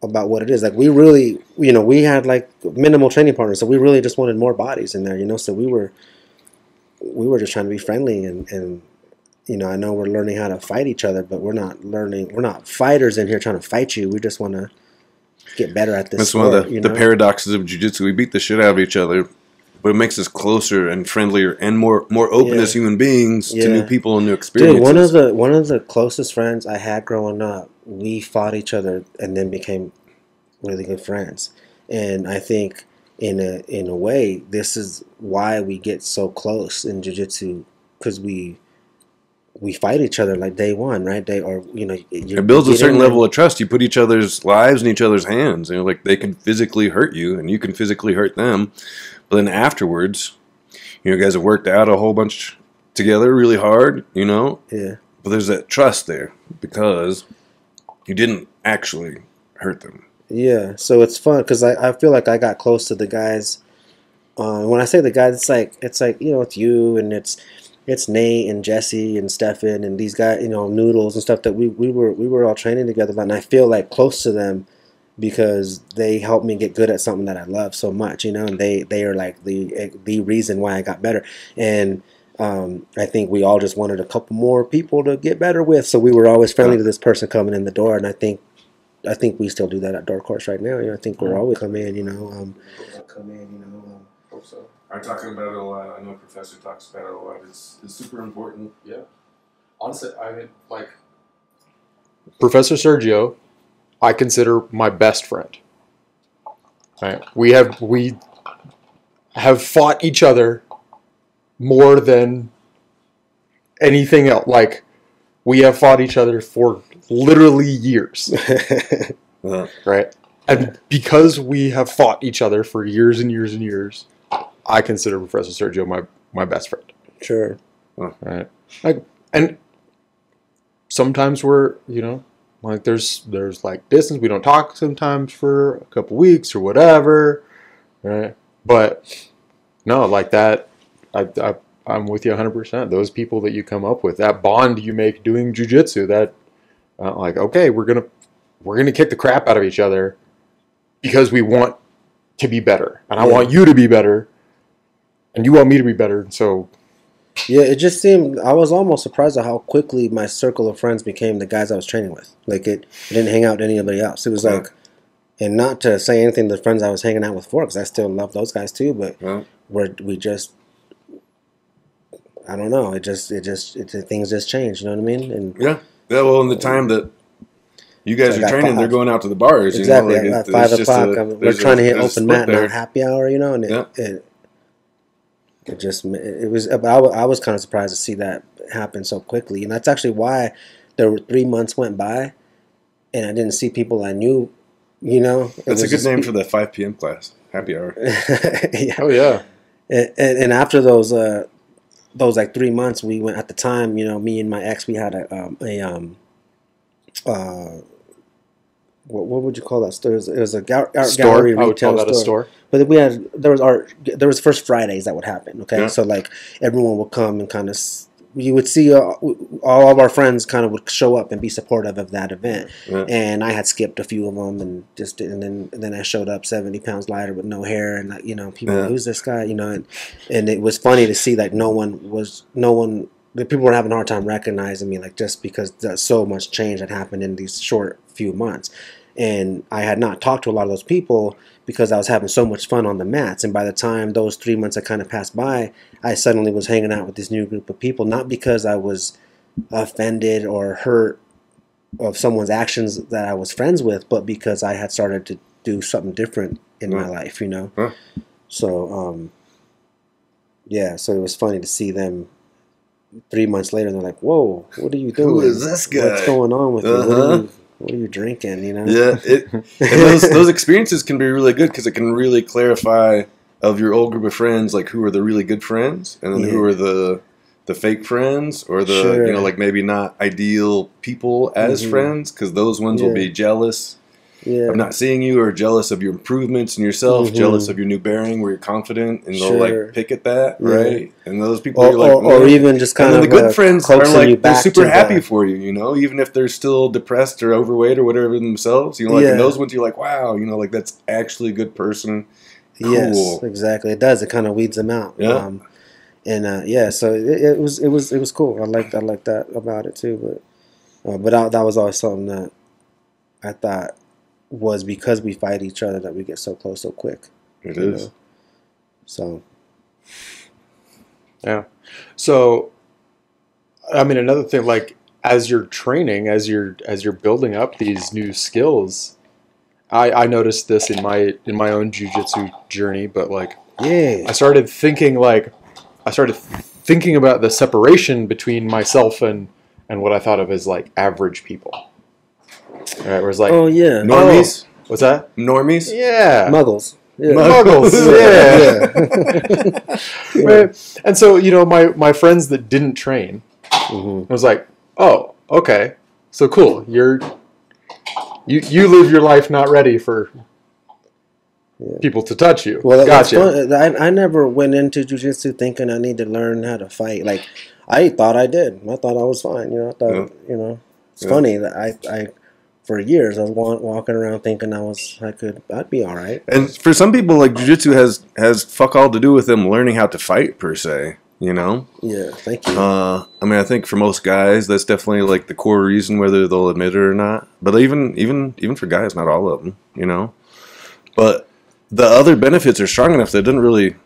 what it is. Like we really, you know, we had like minimal training partners, so we really just wanted more bodies in there, you know. So we were just trying to be friendly and you know, I know we're learning how to fight each other, but we're not fighters in here trying to fight you. We just want to get better at this. That's one of the paradoxes of jiu-jitsu. We beat the shit out of each other, but it makes us closer and friendlier and more open as human beings to new people and new experiences. Dude, one of the closest friends I had growing up, we fought each other and then became really good friends. And I think in a way, this is why we get so close in jiu-jitsu, because we fight each other like day one, right? It builds a certain level of trust. You put each other's lives in each other's hands. You know, like they can physically hurt you, and you can physically hurt them. But then afterwards, you guys have worked out a whole bunch together, really hard. Yeah. But there's that trust there because you didn't actually hurt them. Yeah. So it's fun because I feel like I got close to the guys. When I say the guys, it's like it's you and it's Nate and Jesse and Stefan and these guys, Noodles and stuff that we were all training together. And I feel like close to them because they helped me get good at something that I love so much, and they are like the reason why I got better. And I think we all just wanted a couple more people to get better with, so we were always friendly to this person coming in the door. And I think we still do that at Dark Horse right now. I think we're always come in, Hope so. I'm talking about it a lot. I know Professor talks about it a lot. It's super important. Yeah. Honestly, I mean, like, Professor Sergio, I consider my best friend. Right? We have fought each other more than anything else. Like, we have fought each other for literally years. Right? And because we have fought each other for years and years and years, I consider Professor Sergio my best friend. Sure. Right. Like, and sometimes we're, like there's like distance. We don't talk sometimes for a couple weeks or whatever. Right. But no, like that, I'm with you 100%. Those people that you come up with, that bond you make doing jiu-jitsu, that like, okay, we're gonna kick the crap out of each other because we want to be better, and I want you to be better, and you want me to be better. So yeah, it just seemed, I was almost surprised at how quickly my circle of friends became the guys I was training with. Like it didn't hang out with anybody else. It was like, and not to say anything to the friends I was hanging out with before, because I still love those guys too, but we just, I don't know. Things just changed. You know what I mean? And yeah. Well, in the time that you guys are training, they're going out to the bars. Exactly. Like at 5 o'clock, we're trying to hit open mat, not happy hour. And it was. I was kind of surprised to see that happen so quickly, and that's actually why there were 3 months went by, and I didn't see people I knew. That's a good name for the 5 p.m. class, happy hour. Yeah. Oh yeah. And after those like 3 months, we went at the time. Me and my ex, we had what would you call that store? It was a gallery retail I would call that store. a store. But there was first Fridays that would happen. Okay, so like everyone would come and kind of, you would see all of our friends kind of would show up and be supportive of that event. And I had skipped a few of them and then I showed up 70 pounds lighter with no hair and people, who's this guy? And it was funny to see that the people were having a hard time recognizing me, like just because so much change had happened in these short few months. And I had not talked to a lot of those people because I was having so much fun on the mats. And by the time those 3 months had kind of passed by, I suddenly was hanging out with this new group of people, not because I was offended or hurt of someone's actions that I was friends with, but because I had started to do something different in my life, So, so it was funny to see them 3 months later. They're like, "Whoa, what are you doing? Who is this guy? What's going on with you? What are you drinking?" Yeah, and those experiences can be really good because it can really clarify of your old group of friends, like who are the really good friends, and then who are the fake friends, or the like maybe not ideal people as friends, because those ones will be jealous of not seeing you, or jealous of your improvements in yourself, jealous of your new bearing where you're confident, and they'll like pick at that, right? And those people are like, or even just kind of the good friends are like, they're super happy the... for you, even if they're still depressed or overweight or whatever themselves, and those ones you're like, wow, like that's actually a good person. Cool. Yes, exactly. It does. It kind of weeds them out. Yeah. So it was cool. I like that about it too. But that was always something that I thought was because we fight each other that we get so close so quick. It is. So Yeah. So, I mean, another thing, like as you're training, as you're building up these new skills, I noticed this in my own jiu-jitsu journey, but like I started thinking about the separation between myself and what I thought of as like average people. Right, where it's like, Oh yeah, Normies? what's that? Normies? Yeah. Muggles. Yeah. Muggles. Yeah. Yeah. Right. And so, you know, my friends that didn't train, I was like, oh, okay. So cool. You live your life not ready for people to touch you. Well, gotcha. I never went into jiu-jitsu thinking I need to learn how to fight. Like, I thought I did. I thought I was fine. You know, I thought, you know, it's funny that I for years I was walking around thinking I'd be all right. And for some people, like, jiu-jitsu has fuck all to do with them learning how to fight, per se, you know? Yeah, thank you. I mean, I think for most guys, that's definitely, like, the core reason, whether they'll admit it or not. But even for guys, not all of them, you know? But the other benefits are strong enough that it doesn't really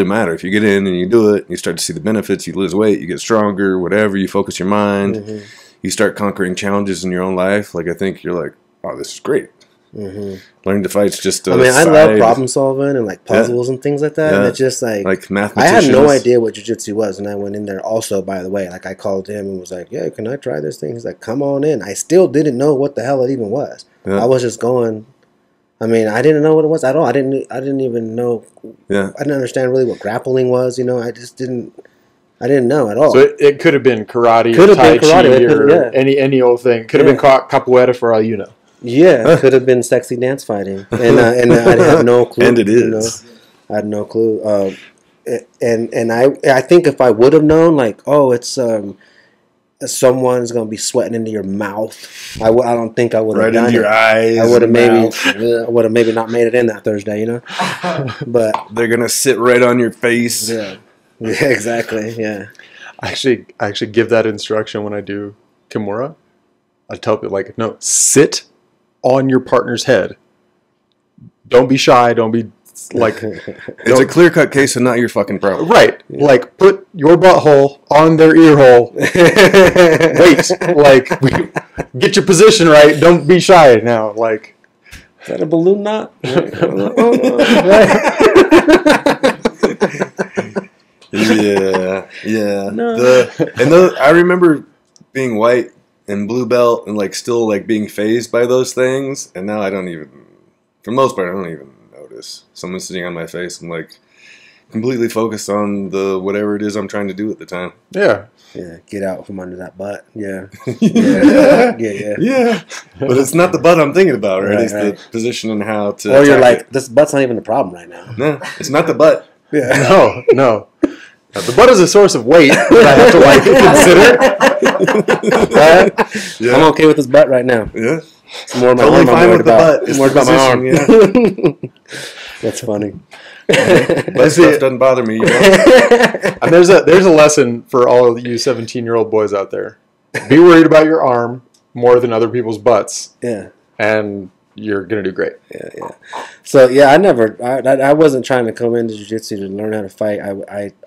matter. If you get in and you do it, you start to see the benefits, you lose weight, you get stronger, whatever, you focus your mind, you start conquering challenges in your own life. Like, I think you're like, oh, this is great. Learning to fight's just a I love problem solving and like puzzles and things like that. And it's just like mathematicians. I had no idea what jiu-jitsu was, and I went in there also, by the way. Like, I called him and was like, yeah, can I try this thing? He's like, come on in. I still didn't know what the hell it even was. I was just going. I mean, I didn't know what it was at all. I didn't even know. I didn't understand really what grappling was. You know, I didn't know at all. So it could have been karate, or tai chi, or any old thing. Could have been capoeira for all you know. Yeah, it could have been sexy dance fighting, and I had no clue. And it is. You know? I had no clue. And I think if I would have known, like, oh, it's someone's gonna be sweating into your mouth, I don't think I would have done into your eyes. I would have maybe not made it in that Thursday, you know. But they're gonna sit right on your face. Yeah, exactly. Yeah. I actually give that instruction when I do Kimura. I tell people, like, no, sit on your partner's head. Don't be shy. Don't be like. It's a clear-cut case of not your fucking problem. Right. Yeah. Like, put your butthole on their ear hole. Wait. Like, get your position right. Don't be shy now. Like. Is that a balloon knot? Yeah. No. I remember being white and blue belt and like still like being fazed by those things, and now I don't even. For the most part, I don't even notice someone sitting on my face. I'm like completely focused on the whatever it is I'm trying to do at the time. Yeah. Yeah. Get out from under that butt. Yeah. Yeah. But it's not the butt I'm thinking about, right? It's the position and how to. Or you're like, this butt's not even the problem right now. No, it's not the butt. Yeah. No. The butt is a source of weight that I have to like consider. I'm okay with this butt right now. Yeah. It's more my totally arm. fine with the butt. It's more about my arm. Yeah. That's funny. That stuff doesn't bother me. You know? And there's a lesson for all of you 17-year-old boys out there. Be worried about your arm more than other people's butts. Yeah. And you're gonna do great. Yeah. So I wasn't trying to come into jiu-jitsu to learn how to fight.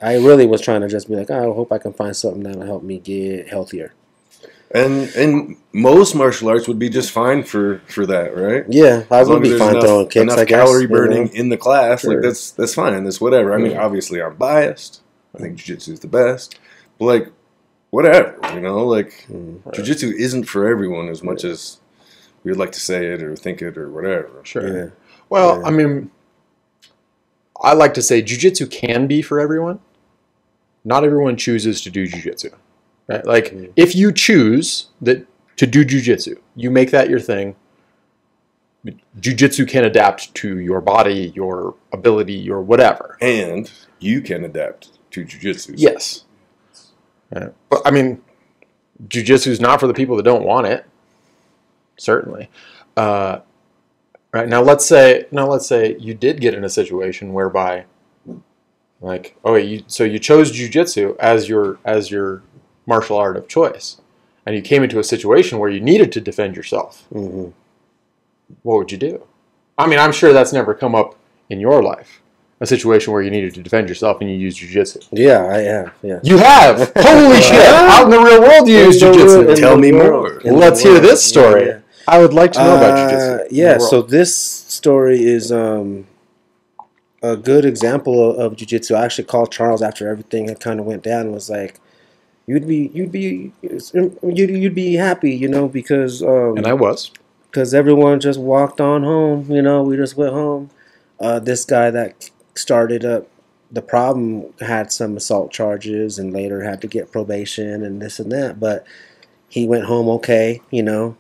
I really was trying to just be like, I hope I can find something that'll help me get healthier. And most martial arts would be just fine for that, right? Yeah, I would be fine throwing kicks. Enough I guess, calorie burning in the class, Sure. like that's fine. That's whatever. I mean, obviously, I'm biased. I think jiu-jitsu is the best, but like, whatever, you know, like jiu-jitsu isn't for everyone as much as we would like to say it or think it or whatever. Sure. Yeah. Well, I mean, I like to say jiu-jitsu can be for everyone. Not everyone chooses to do jiu-jitsu. Right? Like, if you choose to do jiu-jitsu, you make that your thing. Jiu-jitsu can adapt to your body, your ability, your whatever. And you can adapt to jiu-jitsu. Yes. But, I mean, jiu-jitsu is not for the people that don't want it. Certainly. Right now, let's say you did get in a situation whereby, like, so you chose jiu-jitsu as your martial art of choice, and you came into a situation where you needed to defend yourself. Mm-hmm. What would you do? I mean, I'm sure that's never come up in your life, a situation where you needed to defend yourself and you used jiu-jitsu? Yeah, I have. Yeah. You have? Holy shit! Out in the real world, you use jiu-jitsu. Tell me more. Let's hear this story. Yeah. I would like to know about jiu-jitsu. Yeah, so this story is a good example of jiu-jitsu. I actually called Charles after everything had kind of went down and was like, you'd be happy, you know, because and I was. Because everyone just walked on home, you know, we just went home. This guy that started up the problem had some assault charges and later had to get probation and this and that, but he went home okay, you know,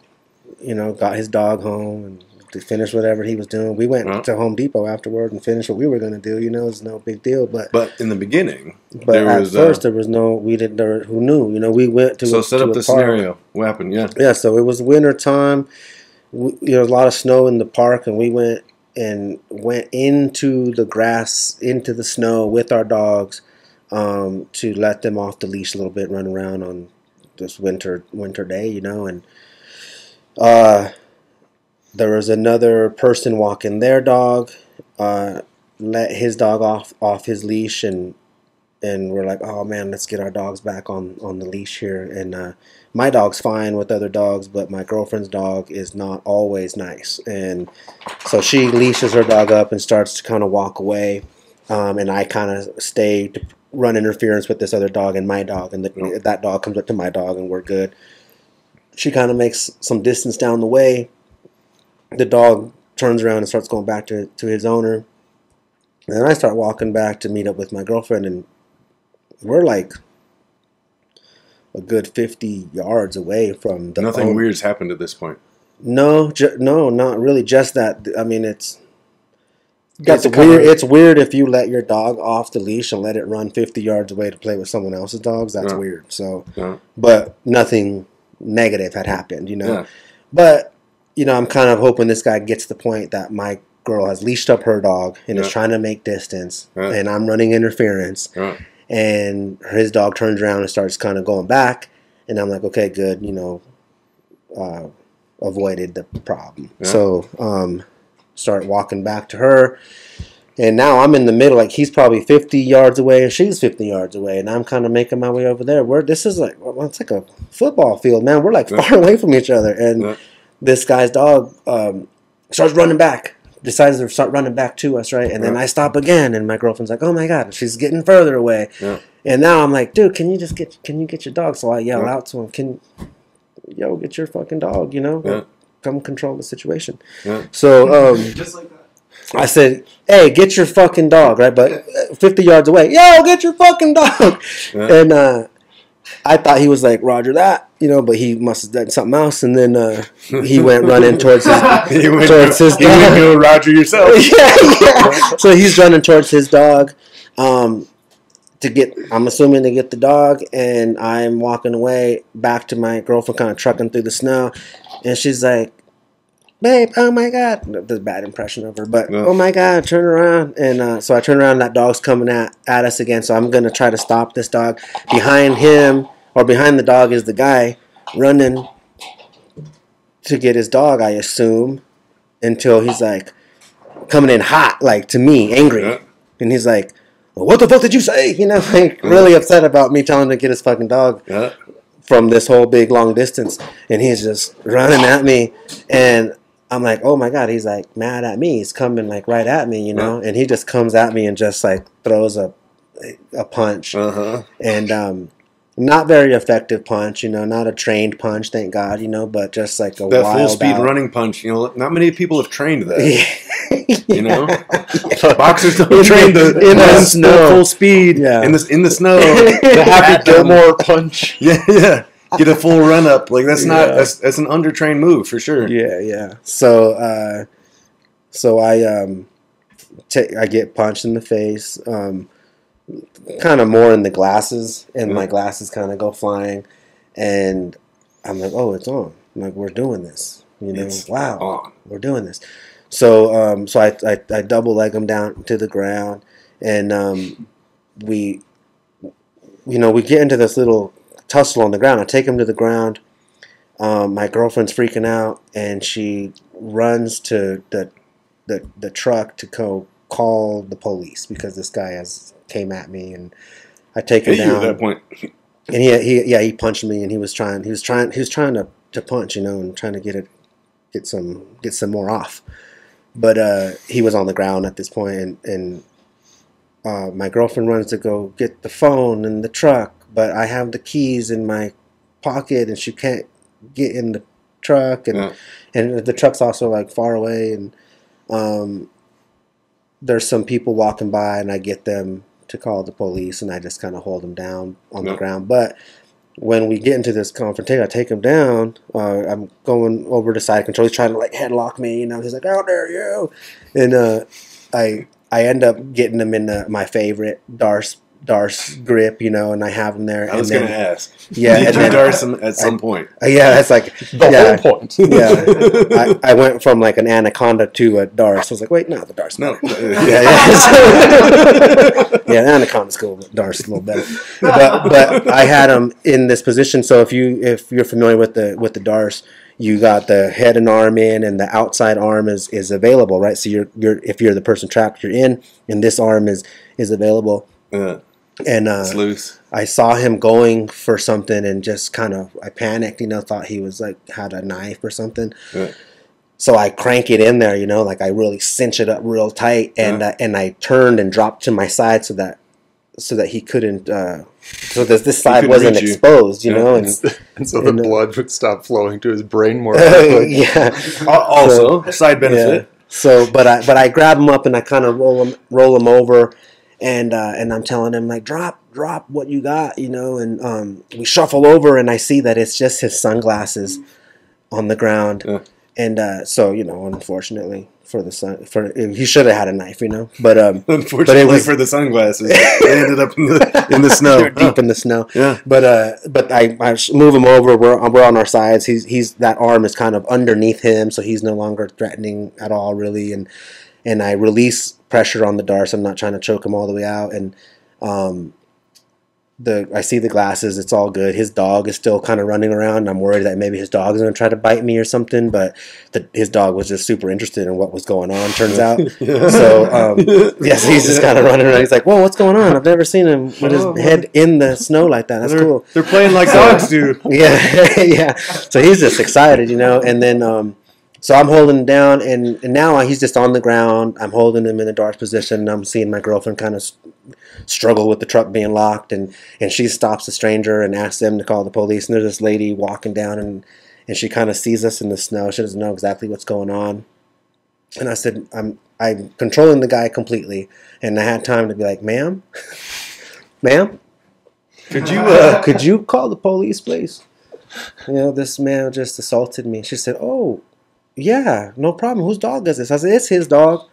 got his dog home and to finish whatever he was doing. We went to Home Depot afterward and finished what we were going to do, you know, it's no big deal. But in the beginning, at first there was no, we didn't, who knew, you know, we went to. So set up the scenario. What happened? Yeah. Yeah, so it was winter time. You know, a lot of snow in the park, and we went into the grass, into the snow with our dogs, to let them off the leash a little bit, run around on this winter day, you know. And there was another person walking their dog, let his dog off his leash, and we're like, oh man, let's get our dogs back on the leash here. And my dog's fine with other dogs, but my girlfriend's dog is not always nice. And so she leashes her dog up and starts to kind of walk away. And I kind of stay to run interference with this other dog and my dog. And that dog comes up to my dog and we're good. She kind of makes some distance down the way. The dog turns around and starts going back to his owner. And then I start walking back to meet up with my girlfriend, and we're like a good 50 yards away from the Nothing weird's happened at this point. No, no, not really. Just that. I mean, it's weird. It's weird if you let your dog off the leash and let it run 50 yards away to play with someone else's dogs. That's weird. So, but nothing negative had happened, you know. Yeah. But you know, I'm kind of hoping this guy gets the point that my girl has leashed up her dog and is trying to make distance, and I'm running interference. And his dog turns around and starts kind of going back. And I'm like, okay, good, you know, avoided the problem. Yeah. So start walking back to her. And now I'm in the middle. Like, he's probably 50 yards away and she's 50 yards away. And I'm kind of making my way over there. This is like, well, it's like a football field, man. We're like far away from each other. And this guy's dog starts running back. Decides to start running back to us, right? And then I stop again, and my girlfriend's like, "Oh my god, she's getting further away." Yeah. And now I'm like, "Dude, can you get your dog?" So I yell out to him, get your fucking dog, you know? Come control the situation." Yeah. So just like that. I said, "Hey, get your fucking dog," right? But 50 yards away, "Yo, get your fucking dog." Yeah. And I thought he was like, "Roger that," you know, but he must have done something else, and then he went running towards his dog. You went to Roger yourself. yeah. So he's running towards his dog I'm assuming to get the dog, and I'm walking away back to my girlfriend, kind of trucking through the snow, and she's like, "Babe, oh my god," that's a bad impression of her, but oh my god, turn around. And so I turn around, and that dog's coming at us again, so I'm gonna try to stop this dog. Behind him, or behind the dog, is the guy running to get his dog, I assume, until he's like coming in hot, like to me, angry. And he's like, "Well, what the fuck did you say?" You know, like really upset about me telling him to get his fucking dog from this whole big long distance. And he's just running at me, and I'm like, oh my god, he's like mad at me. He's coming like right at me, you know. And he just comes at me and just like throws a punch, and not very effective punch, you know, not a trained punch, thank God, you know, but just like a that full speed running punch. You know, not many people have trained that. You know, boxers don't train in the snow full speed. Yeah. in the snow. The Happy Gilmore punch. Yeah. Get a full run up, like that's that's an undertrained move for sure. Yeah. So I get punched in the face, kind of more in the glasses, and my glasses kind of go flying, and I'm like, oh, it's on. I'm like, we're doing this, you know. Wow, we're doing this. So I double leg him down to the ground, and we get into this little tussle on the ground. I take him to the ground. My girlfriend's freaking out, and she runs to the truck to go call the police because this guy came at me, and I take him down. At that point. And he punched me, and he was trying to punch, and trying to get some more off. But he was on the ground at this point, and my girlfriend runs to go get the phone and the truck, but I have the keys in my pocket, and she can't get in the truck, and the truck's also like far away, and there's some people walking by, and I get them to call the police, and I just kind of hold them down on the ground. But when we get into this confrontation, I take him down. I'm going over to side control. He's trying to like headlock me, He's like, "How dare you!" And I end up getting him in my favorite Darce grip, and I have him there. I was going to ask. Yeah, Did you Darce him at some point? Yeah, that's like the whole point. Yeah, I went from like an anaconda to a Darce. I was like, wait, no, the Darce. No. Yeah, anaconda's cool, but Darce is a little better. But I had him in this position. So if you're familiar with the Darce, you got the head and arm in, and the outside arm is available, right? So you're if you're the person trapped, you're in, and this arm is available. And it's loose. I saw him going for something, and just I panicked, thought he was like had a knife or something. So I crank it in there, like I really cinch it up real tight, and I turned and dropped to my side so that he couldn't. So this side wasn't exposed, and so the blood would stop flowing to his brain more quickly. Yeah. Also, side benefit. Yeah. So, but I grab him up, and I kind of roll him over. And I'm telling him, like, drop what you got, and we shuffle over, and I see that it's just his sunglasses on the ground. And so, unfortunately for he should have had a knife, but unfortunately for the sunglasses, they ended up in the snow, deep in the snow. Yeah. But I move him over. We're on our sides. He's that arm is kind of underneath him, so he's no longer threatening at all, really. And I release pressure on the Darce. I'm not trying to choke him all the way out. And I see the glasses. It's all good. His dog is still kind of running around. I'm worried that maybe his dog is going to try to bite me or something. But his dog was just super interested in what was going on, turns out. So, yes, he's just kind of running around. He's like, whoa, what's going on? I've never seen him with his head in the snow like that. That's cool. They're playing like dogs do. Yeah, yeah. So he's just excited, And then... So I'm holding him down, and now he's just on the ground. I'm holding him in a Darce position, and I'm seeing my girlfriend kind of struggle with the truck being locked, and she stops the stranger and asks them to call the police. And there's this lady walking down, and she kind of sees us in the snow. She doesn't know exactly what's going on. And I said, I'm controlling the guy completely, and I had time to be like, ma'am, could you call the police, please? This man just assaulted me. She said, oh. Yeah, no problem. Whose dog is this? I said, it's his dog.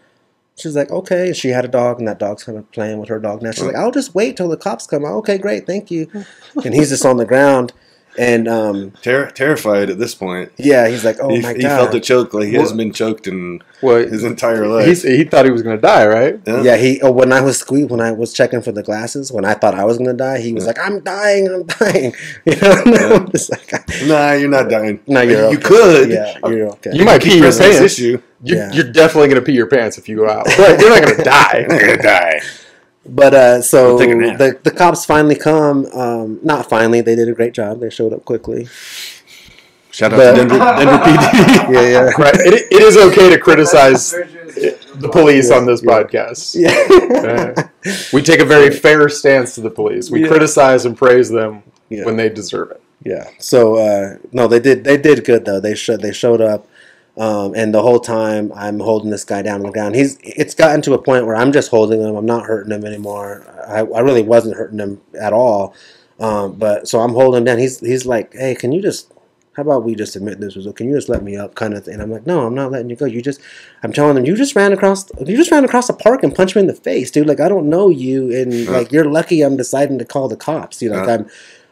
She's like, okay. And she had a dog, and that dog's kind of playing with her dog now. She's like, I'll just wait till the cops come. Okay, great, thank you. And he's just on the ground. And terrified at this point. Yeah, he's like, oh my God. He felt a choke, like he hasn't been choked in his entire life. He thought he was going to die, right? Yeah. When I was checking for the glasses, when I thought I was going to die, he was like, I'm dying. I'm Yeah. Just like, nah, you're not dying. No, you're okay. You could. Yeah, you're okay. You might pee your pants. You're definitely going to pee your pants if you go out. Right? You're not going to die. You're not going to die. But so the cops finally come. Not finally, they did a great job. They showed up quickly. Shout out to Denver PD. Yeah. Right. It is okay to criticize the police on this podcast. Yeah. We take a very fair stance to the police. We criticize and praise them when they deserve it. Yeah. So no, they did good though. They showed up. And the whole time I'm holding this guy down on the ground. It's gotten to a point where I'm just holding him. I'm not hurting him anymore. I really wasn't hurting him at all. But so I'm holding him down. He's like, hey, how about we just admit this was okay? Can you just let me up, kind of thing? And I'm like, no, I'm not letting you go. I'm telling him, you just ran across the park and punched me in the face, dude. Like, I don't know you, and like, you're lucky I'm deciding to call the cops.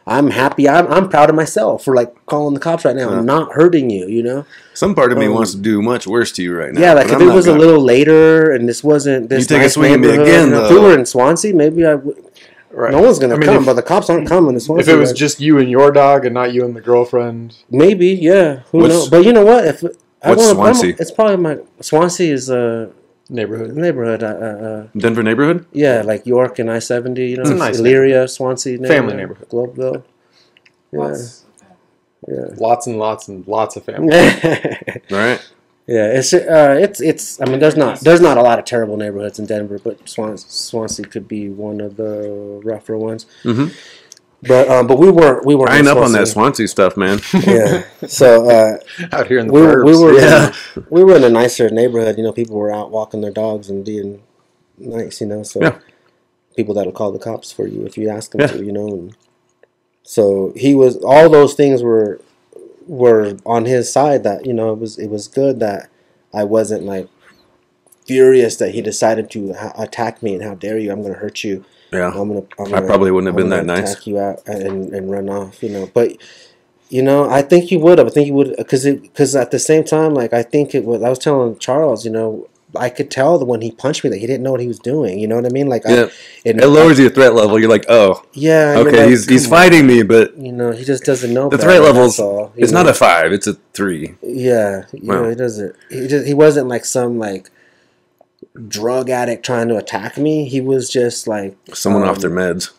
I'm happy. I'm proud of myself for like calling the cops right now. I'm not hurting you. Some part of me wants to do much worse to you right now. Yeah, like if it was a little later and this wasn't this. You take a swing at me again, though. If we were in Swansea, maybe I would. Right. No one's going to come, but the cops aren't coming to Swansea. If it was just you and your dog and not you and the girlfriend. Maybe, yeah. Who knows? But you know what? What's Swansea? It's probably Swansea is Neighborhood. Denver neighborhood? Yeah, like York and I-70, you know, It's a nice Elyria, Swansea Family neighborhood. Globeville. Lots. Yeah. Lots and lots and lots of family. Right. Yeah, it's. I mean, there's not a lot of terrible neighborhoods in Denver, but Swansea could be one of the rougher ones. Mm-hmm. But we weren't. I ain't up on that Swansea stuff, man. Yeah. So Out here in the we burbs. we were in a nicer neighborhood. You know, people were out walking their dogs and being nice. You know, so Yeah. people that'll call the cops for you if you ask them to. You know, and so he was. All those things were on his side. That, you know, it was good that I wasn't like furious that he decided to attack me and how dare you, I'm going to hurt you. Yeah. I'm gonna I probably wouldn't have been that nice. Attack you out and run off, you know. But you know, I think he would have. I think he would, because at the same time, like, I think it was. I was telling Charles, you know, I could tell that when he punched me that he didn't know what he was doing. You know what I mean? Like, yeah. It lowers your threat level. You're like, oh, yeah. Okay, like, he's fighting me, but you know, he just doesn't know the better, threat level's. it's not a 5; it's a 3. Yeah, you know, he doesn't. He wasn't like some like drug addict trying to attack me. He was just like Someone off their meds.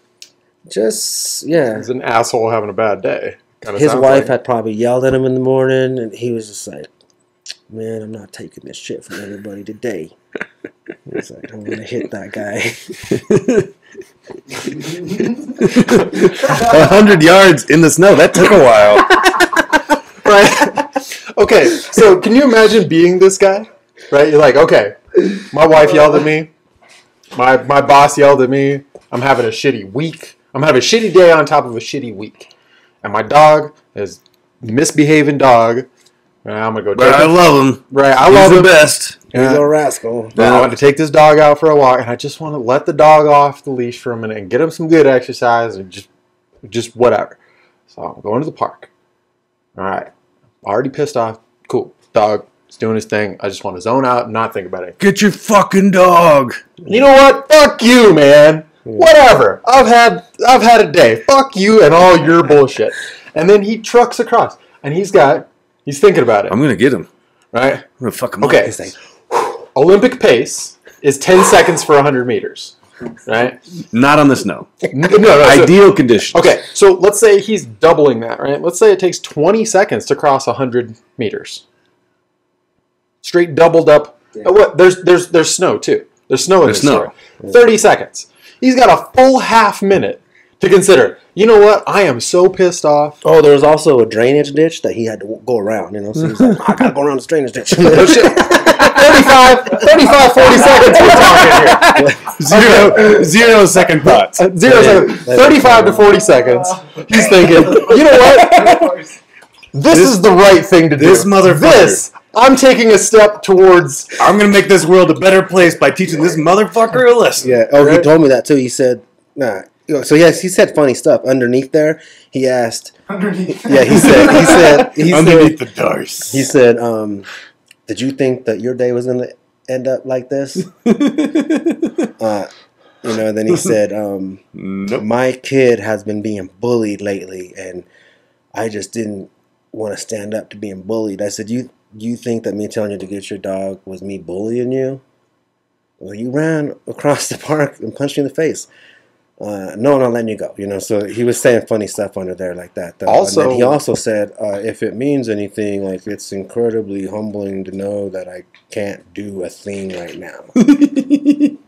Just He's an asshole having a bad day. His wife had probably yelled at him in the morning, and he was just like, "Man, I'm not taking this shit from everybody today." He's like, "I'm gonna hit that guy." 100 yards in the snow. That took a while. Right. Okay, so can you imagine being this guy? Right? You're like, okay, my wife yelled at me. My boss yelled at me. I'm having a shitty week. I'm having a shitty day on top of a shitty week. And my dog is misbehaving dog. And I'm going to go But I love him. Right, I He's love the him. best. He's a rascal. I want to take this dog out for a walk, and I just want to let the dog off the leash for a minute and get him some good exercise and just whatever. So I'm going to the park. All right. Already pissed off. Cool. Dog is doing his thing. I just want to zone out and not think about it. Get your fucking dog. You know what? Fuck you, man. Whatever. I've had a day. Fuck you and all your bullshit. And then he trucks across, and he's thinking about it. I'm gonna get him. Right? I'm gonna fuck him Okay. up. Like, Olympic pace is 10 seconds for 100 meters. Right? not on the snow. No. Ideal conditions. Okay, so let's say he's doubling that, right? Let's say it takes 20 seconds to cross 100 meters. Straight doubled up. Yeah. Oh, what? There's snow too. There's snow in this story. 30 seconds. He's got a full half minute to consider. You know what? I am so pissed off. Oh, there was also a drainage ditch that he had to go around, you know, so he's like, I gotta go around this drainage ditch. Oh, shit. 35, 40 seconds we're talking here. Zero second thoughts. 35 to 40 seconds. He's thinking, you know what? This is the right thing to do. This motherfucker. I'm taking a step towards. I'm gonna make this world a better place by teaching this motherfucker a lesson. Yeah. Oh, he told me that too. He said, "Nah." So yes, he said funny stuff underneath there. He asked. Underneath. Yeah, he said. Underneath the dice. He said, "Did you think that your day was gonna end up like this?" You know. Then he said, Nope. "My kid has been being bullied lately, and I just didn't want to stand up to being bullied." I said, You think that me telling you to get your dog was me bullying you? Well, you ran across the park and punched me in the face. No, I'm not letting you go. You know, so he was saying funny stuff under there like that. Though. Also, and then he also said, if it means anything, like, it's incredibly humbling to know that I can't do a thing right now. And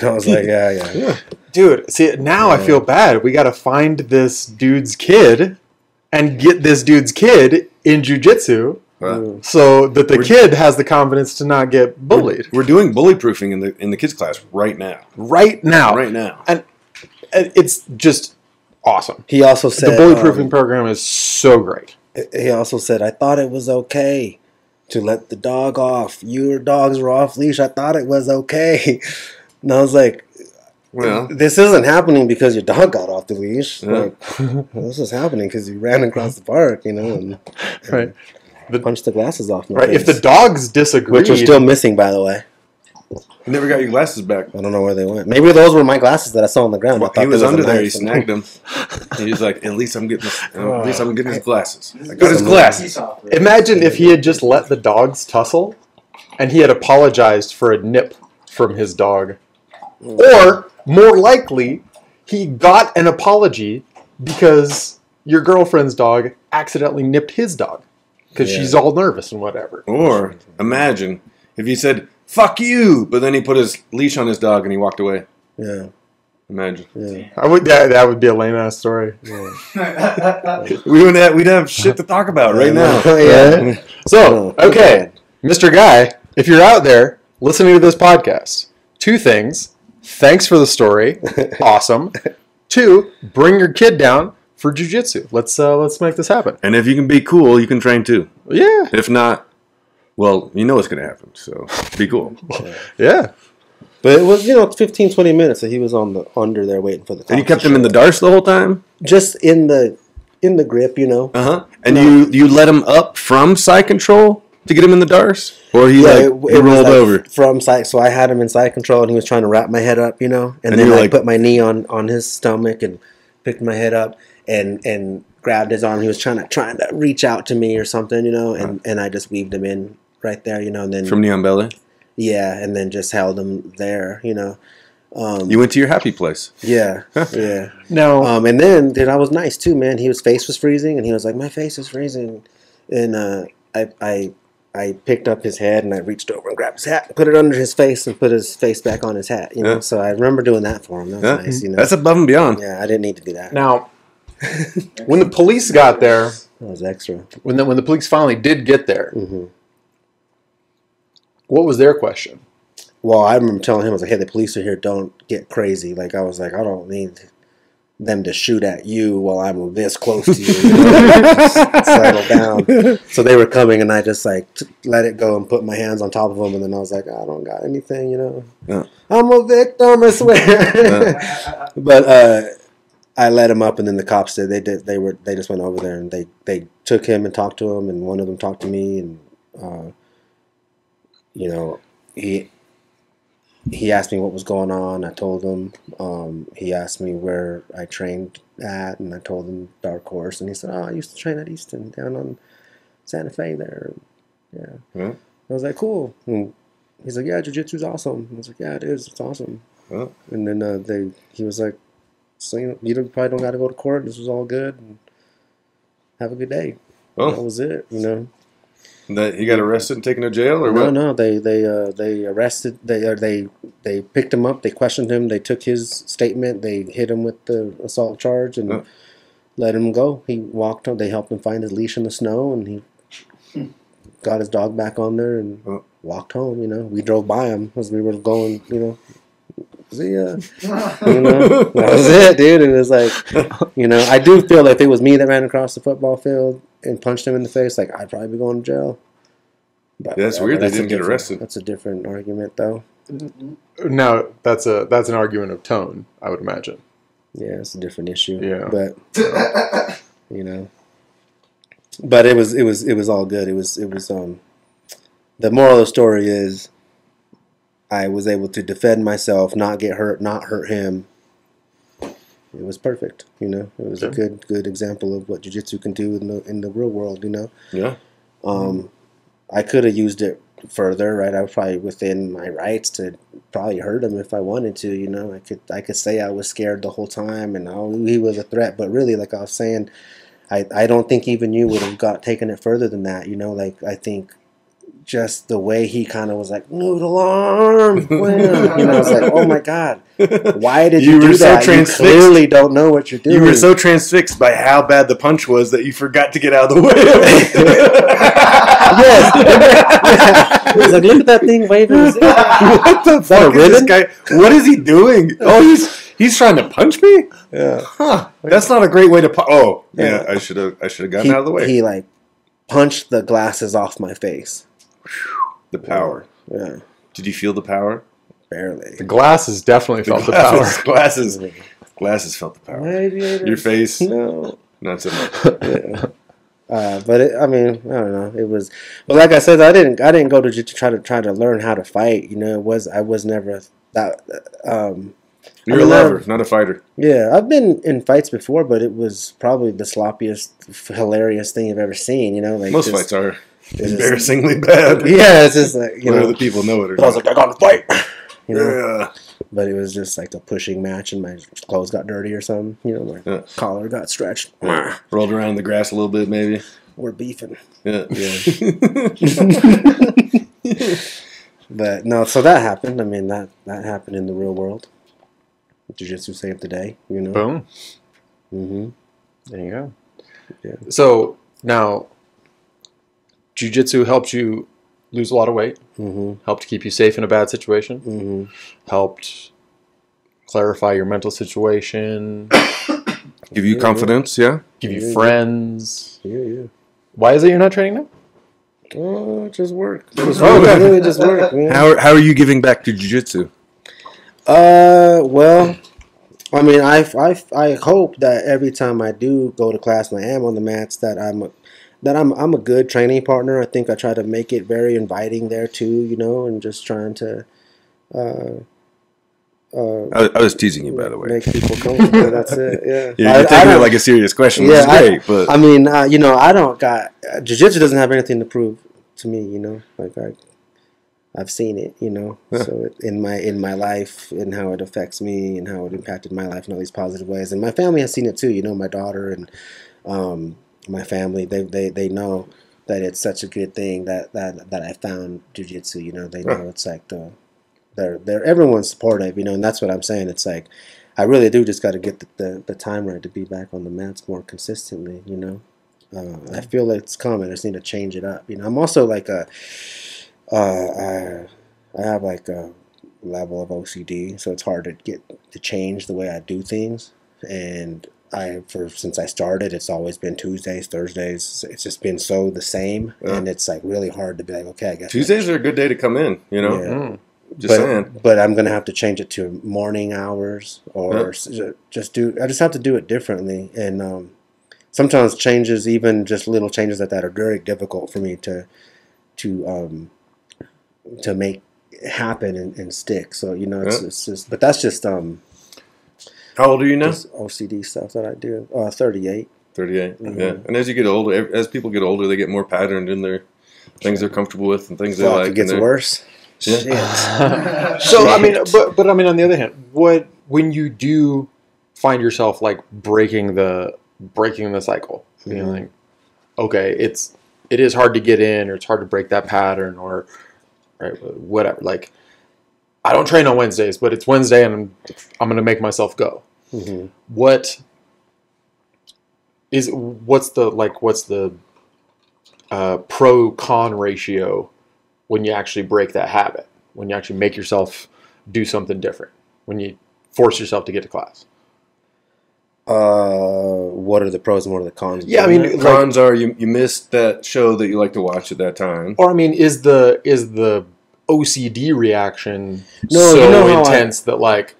I was like, yeah. Dude, see, now I feel bad. We got to find this dude's kid and get this dude's kid in jiu-jitsu. So that the kid has the confidence to not get bullied. We're doing bully proofing in the kids class right now. Right now. And it's just awesome. He also said the bully proofing program is so great. He also said, I thought it was okay to let the dog off. Your dogs were off leash. I thought it was okay. And I was like, well, this isn't happening because your dog got off the leash. Yeah. Like, this is happening because you ran across the park, you know, and right. Punched the glasses off my right. face. If the dogs disagree, which are still missing, by the way. You never got your glasses back. I don't know where they went. Maybe those were my glasses that I saw on the ground. Well, he was under there. He snagged them. He was like, "At least I'm getting his glasses. I got his glasses." Imagine if he had just let the dogs tussle and he had apologized for a nip from his dog. Or, more likely, he got an apology because your girlfriend's dog accidentally nipped his dog because she's all nervous and whatever. Or imagine if he said, "Fuck you," but then he put his leash on his dog and he walked away. Yeah. Imagine. Yeah. That would be a lame ass story. Yeah. We'd have shit to talk about right now. Yeah. So, okay, Mr. Guy, if you're out there listening to this podcast, 2 things. Thanks for the story. Awesome. 2, bring your kid down for jiu-jitsu. Let's make this happen. And if you can be cool, you can train too. Yeah. If not, well, you know what's going to happen. So be cool. Yeah. But it was, 15, 20 minutes that he was under there waiting for the cops. And you kept him in the darce the whole time? Just in the grip, Uh-huh. And you let him up from side control to get him in the darce? Or he rolled over? From side, so I had him in side control and he was trying to wrap my head up, and then I put my knee on his stomach and picked my head up and grabbed his arm. He was trying to reach out to me or something, and I just weaved him in right there, and then from knee on belly? Yeah, and then just held him there, You went to your happy place. Yeah, yeah. No. And then, dude, I was nice too, man. His face was freezing, and he was like, "My face is freezing," and I picked up his head and I reached over and grabbed his hat, and put it under his face, and put his face back on his hat. So I remember doing that for him. That was nice. That's above and beyond. Yeah, I didn't need to do that. Now, when the police got there, That was extra. when the police finally did get there, Mm-hmm. what was their question? Well, I remember telling him, I was like, "Hey, the police are here. Don't get crazy." Like, I was like, "I don't need them to shoot at you while I'm this close to you." Just settle down. So they were coming, and I just let it go and put my hands on top of them, and then I was like, "I don't got anything, Yeah. I'm a victim, I swear." But I let him up, and then the cops did. They just went over there and they took him and talked to him, and one of them talked to me, and he asked me what was going on. I told him. He asked me where I trained at, and I told him Dark Horse, and he said, "Oh, I used to train at Easton down on Santa Fe there." Yeah. Yeah. I was like, "Cool." And he's like, "Yeah, jiu-jitsu's awesome." I was like, "Yeah, it is. It's awesome." Yeah. And then he was like, "So you probably don't got to go to court. This was all good. And have a good day." Oh. That was it. That he got arrested and taken to jail, or what? No. They arrested. They picked him up. They questioned him. They took his statement. They hit him with the assault charge and let him go. He walked on. They helped him find his leash in the snow, and he got his dog back on there and walked home. We drove by him as we were going. See ya. That was it, dude. It was like, I do feel like if it was me that ran across the football field and punched him in the face, like, I'd probably be going to jail. But Yeah, that's weird. They didn't get arrested. That's a different argument, though. No, that's an argument of tone, I would imagine. Yeah, it's a different issue. Yeah. But but it was all good. It was the moral of the story is I was able to defend myself, not get hurt, not hurt him. It was perfect, It was a good example of what jiu-jitsu can do in the real world, Yeah. I could have used it further, right? I was probably within my rights to probably hurt him if I wanted to, I could say I was scared the whole time and he was a threat, but really, like I was saying, I don't think even you would have taken it further than that, I think just the way he kind of was like, noodle arm, I was like, oh my God, why did you do that? You clearly don't know what you're doing. You were so transfixed by how bad the punch was that you forgot to get out of the way. Yes. He was like, look at that thing waving. What the fuck is this guy? What is he doing? Oh, he's trying to punch me? Yeah. Huh. That's not a great way to punch. Oh, yeah. I should have gotten out of the way. He punched the glasses off my face. The power. Yeah. Did you feel the power? Barely. The glasses definitely felt the power. Glasses felt the power. Radiators. Your face? No. Not so much. Yeah. But I don't know. It was, but like I said, I didn't go to try to learn how to fight. I was never that. You're a lover, not a fighter. Yeah, I've been in fights before, but it was probably the sloppiest, hilarious thing you've ever seen. Most fights are. embarrassingly bad. Yeah, it's just like, whether the people know it or but I was not. like, I got to fight. You know? Yeah. But it was just like a pushing match, and my clothes got dirty or something. You know, my collar got stretched. Rolled around in the grass a little bit, maybe. We're beefing. Yeah. But no, so that happened. I mean, that happened in the real world. Jiu-Jitsu saved the day, you know. Boom. Mm-hmm. There you go. Yeah. So now, jiu-jitsu helped you lose a lot of weight. Mm-hmm. Helped keep you safe in a bad situation. Mm-hmm. Helped clarify your mental situation. Give you confidence, yeah? Give you friends. Yeah. Why is it you're not training now? Oh, it just worked. Okay. It just worked, man. How are you giving back to jiu-jitsu? Well, I mean, I hope that every time I do go to class and I am on the mats that I'm a good training partner. I think I try to make it very inviting there too, you know, and just trying to I was teasing you, by the way. make people comfortable. That's it. Yeah. You're taking it like a serious question, which is great. But I mean, you know, I don't got jiu-jitsu doesn't have anything to prove to me, you know. Like I've seen it, you know. Yeah. So in my life and how it affects me and how it impacted my life in all these positive ways, and my family has seen it too. You know, my daughter and my family, they know that it's such a good thing that I found jiu-jitsu. You know, they know it's like they're everyone's supportive. You know, and that's what I'm saying. It's like I really do just got to get the time right to be back on the mats more consistently. You know, I feel like it's coming. I just need to change it up. You know, I'm also like I have like a level of OCD, so it's hard to get to change the way I do things. And since I started, it's always been Tuesdays, Thursdays. It's just been so the same, and it's like really hard to be like, okay, I guess Tuesdays are a good day to come in, you know. Yeah. Just saying. But I'm gonna have to change it to morning hours, or just do. I just have to do it differently, and sometimes changes, even just little changes like that, are very difficult for me to make happen and stick. So you know, it's just. But that's just How old are you now? just OCD stuff that I do. 38. 38. Mhm. Yeah. And as you get older, as people get older, they get more patterned in their things they're comfortable with and things they Fuck, like. it gets worse. Yeah. Shit. So I mean, but I mean, on the other hand, when you do find yourself like breaking the cycle, you know, like, okay, it is hard to get in, or it's hard to break that pattern, or right, whatever. Like, I don't train on Wednesdays, but it's Wednesday, and I'm going to make myself go. Mm-hmm. What's the pro con ratio when you actually break that habit, when you actually make yourself do something different, when you force yourself to get to class? What are the pros and what are the cons? Yeah, I mean, Cons are you missed that show that you like to watch at that time. or I mean, is the OCD reaction No, you know how intense that like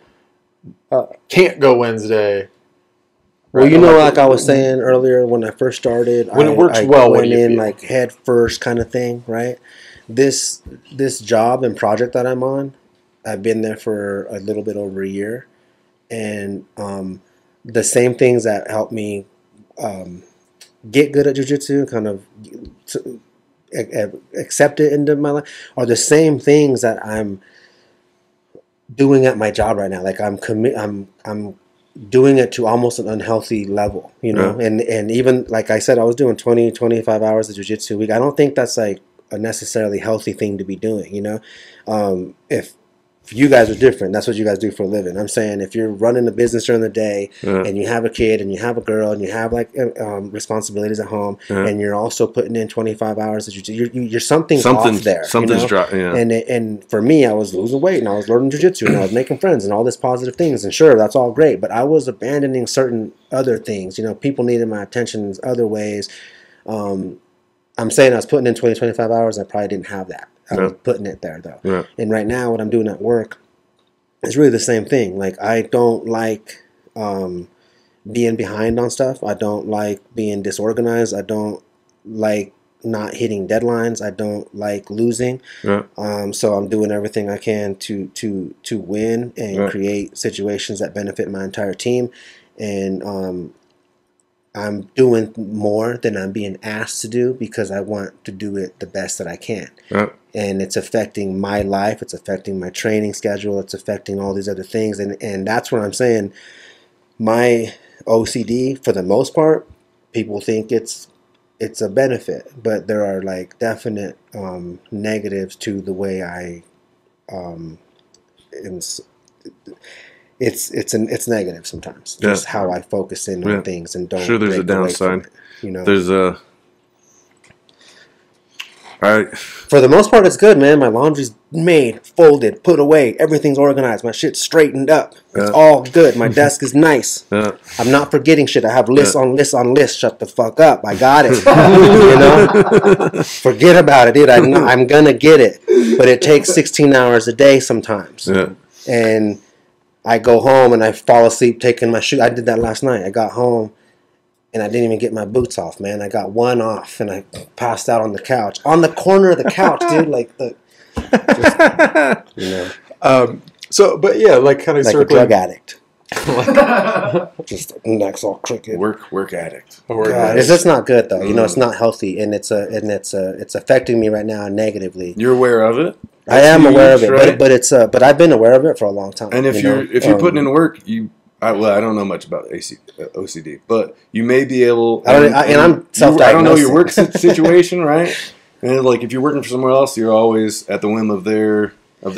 can't go Wednesday? Well, right? you know, like I was saying earlier, when I first started, When it works I well, what went do you in feel? like head first kind of thing, right? This job and project that I'm on, I've been there for a little bit over a year, and the same things that helped me get good at jiu-jitsu, kind of accept it into my life, are the same things that I'm doing at my job right now. Like I'm doing it to almost an unhealthy level, you know. Yeah. And even like I said, I was doing 20-25 hours of jiu-jitsu a week. I don't think that's like a necessarily healthy thing to be doing, you know. If you guys are different, that's what you guys do for a living. I'm saying if you're running a business during the day and you have a kid and you have a girl and you have like responsibilities at home and you're also putting in 25 hours of jiu-jitsu, you're something's off there. Something's you know? dropping. Yeah. And for me, I was losing weight and I was learning jiu-jitsu and I was making friends and all this positive things. And sure, that's all great, but I was abandoning certain other things. You know, people needed my attention in other ways. I'm saying I was putting in 20-25 hours. I probably didn't have that. I was putting it there though. Yeah. And right now, what I'm doing at work is really the same thing. Like I don't like being behind on stuff. I don't like being disorganized. I don't like not hitting deadlines. I don't like losing. Yeah. So I'm doing everything I can to win and Yeah. create situations that benefit my entire team. And I'm doing more than I'm being asked to do because I want to do it the best that I can. And it's affecting my life. It's affecting my training schedule. It's affecting all these other things. And that's what I'm saying. My OCD, for the most part, people think it's a benefit, but there are like definite negatives to the way I it's negative sometimes. Just how I focus in on things and don't. Sure, there's a downside. There's a. For the most part, it's good, man. My laundry's made, folded, put away. Everything's organized. My shit's straightened up. It's all good. My desk is nice. I'm not forgetting shit. I have lists on lists on lists. Shut the fuck up. I got it. Forget about it, dude. I'm gonna get it. But it takes 16 hours a day sometimes. And I go home and I fall asleep taking my shoe. I did that last night. I got home and I didn't even get my boots off, man. I got one off and I passed out on the couch. On the corner of the couch, dude. Like So, but yeah, like kind of like circling. a drug addict. Just neck's all crooked. Work addict. God, it's just not good though. It's not healthy, and it's affecting me right now negatively. You're aware of it. I am aware of it, right? but I've been aware of it for a long time. And if you're putting in work, I don't know much about OCD, but you may be able. I'm self-diagnosed. I don't know your work situation, right? And like if you're working for somewhere else, you're always at the whim of their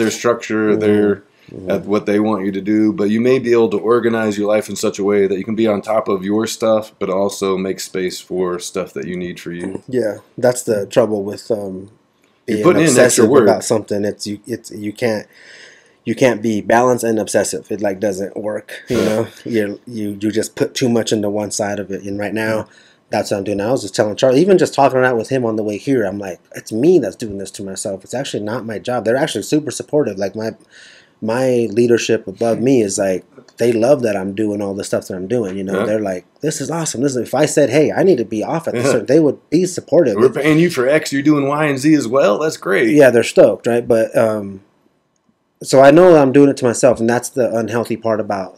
structure, at what they want you to do. But you may be able to organize your life in such a way that you can be on top of your stuff, but also make space for stuff that you need for you. Yeah, that's the trouble with being obsessive about something. You can't be balanced and obsessive. It like doesn't work. You just put too much into one side of it. And right now, that's what I'm doing. I was just telling Charlie, even just talking about with him on the way here, I'm like, it's me that's doing this to myself. It's actually not my job. They're actually super supportive. Like my leadership above me is like, they love that I'm doing all the stuff that I'm doing. They're like, this is awesome. If I said, hey, I need to be off at this, they would be supportive. We're paying you for X. You're doing Y and Z as well. That's great. Yeah, they're stoked, right? But so I know that I'm doing it to myself, and that's the unhealthy part about.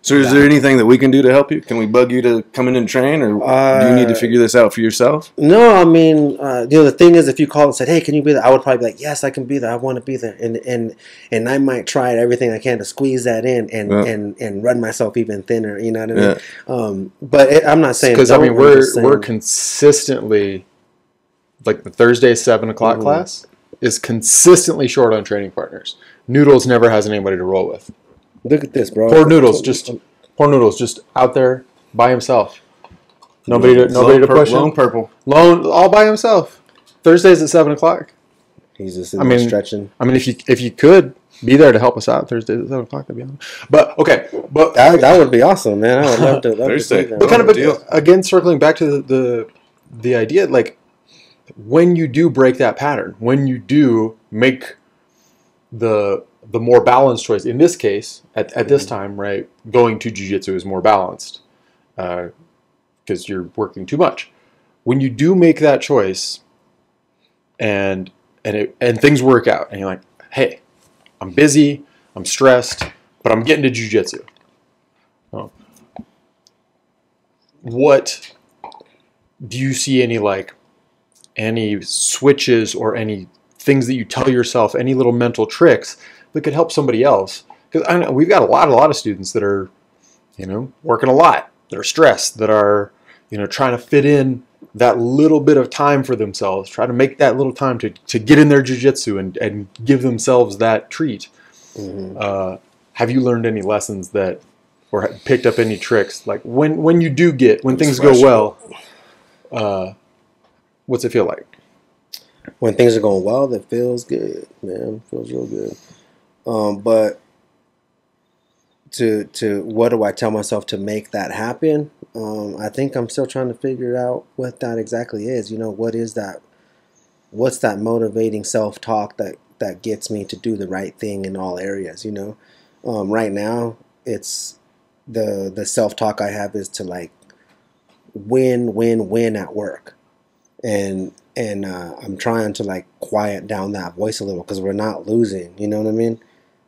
So is there anything that we can do to help you? Can we bug you to come in and train, or do you need to figure this out for yourself? No, I mean, the thing is, if you called and said, "Hey, can you be there?" I would probably be like, "Yes, I can be there. I want to be there," and I might try everything I can to squeeze that in and run myself even thinner. You know what I mean? But I'm not saying because I mean we're consistently like the Thursday 7:00 class is consistently short on training partners. Noodles never has anybody to roll with. Look at this, bro. Poor Noodles, just out there by himself. Nobody to push him. Lone, all by himself. Thursdays at 7:00. He's just stretching. I mean, if you could be there to help us out Thursdays at 7:00, that'd be awesome. But okay, but that would be awesome, man. I would love to. Thursday. But kind of again, circling back to the idea, like when you do break that pattern, when you do make the more balanced choice. In this case, at this time, right, going to jiu-jitsu is more balanced because you're working too much. When you do make that choice and things work out, and you're like, hey, I'm busy, I'm stressed, but I'm getting to jiu-jitsu. What do you see any switches or any things that you tell yourself, any little mental tricks that could help somebody else? Because I know we've got a lot of students that are, working a lot, that are stressed, that are, trying to fit in that little bit of time for themselves, try to make that little time to get in their jiu-jitsu and give themselves that treat. Mm-hmm. Have you learned any lessons or picked up any tricks? Like when things go well, what's it feel like? When things are going well, that feels good, man. Feels real good. But to what do I tell myself to make that happen? I think I'm still trying to figure out what that exactly is. What is that? What's that motivating self-talk that gets me to do the right thing in all areas? Right now it's the self-talk I have is to like win at work, and I'm trying to like quiet down that voice a little because we're not losing. You know what I mean?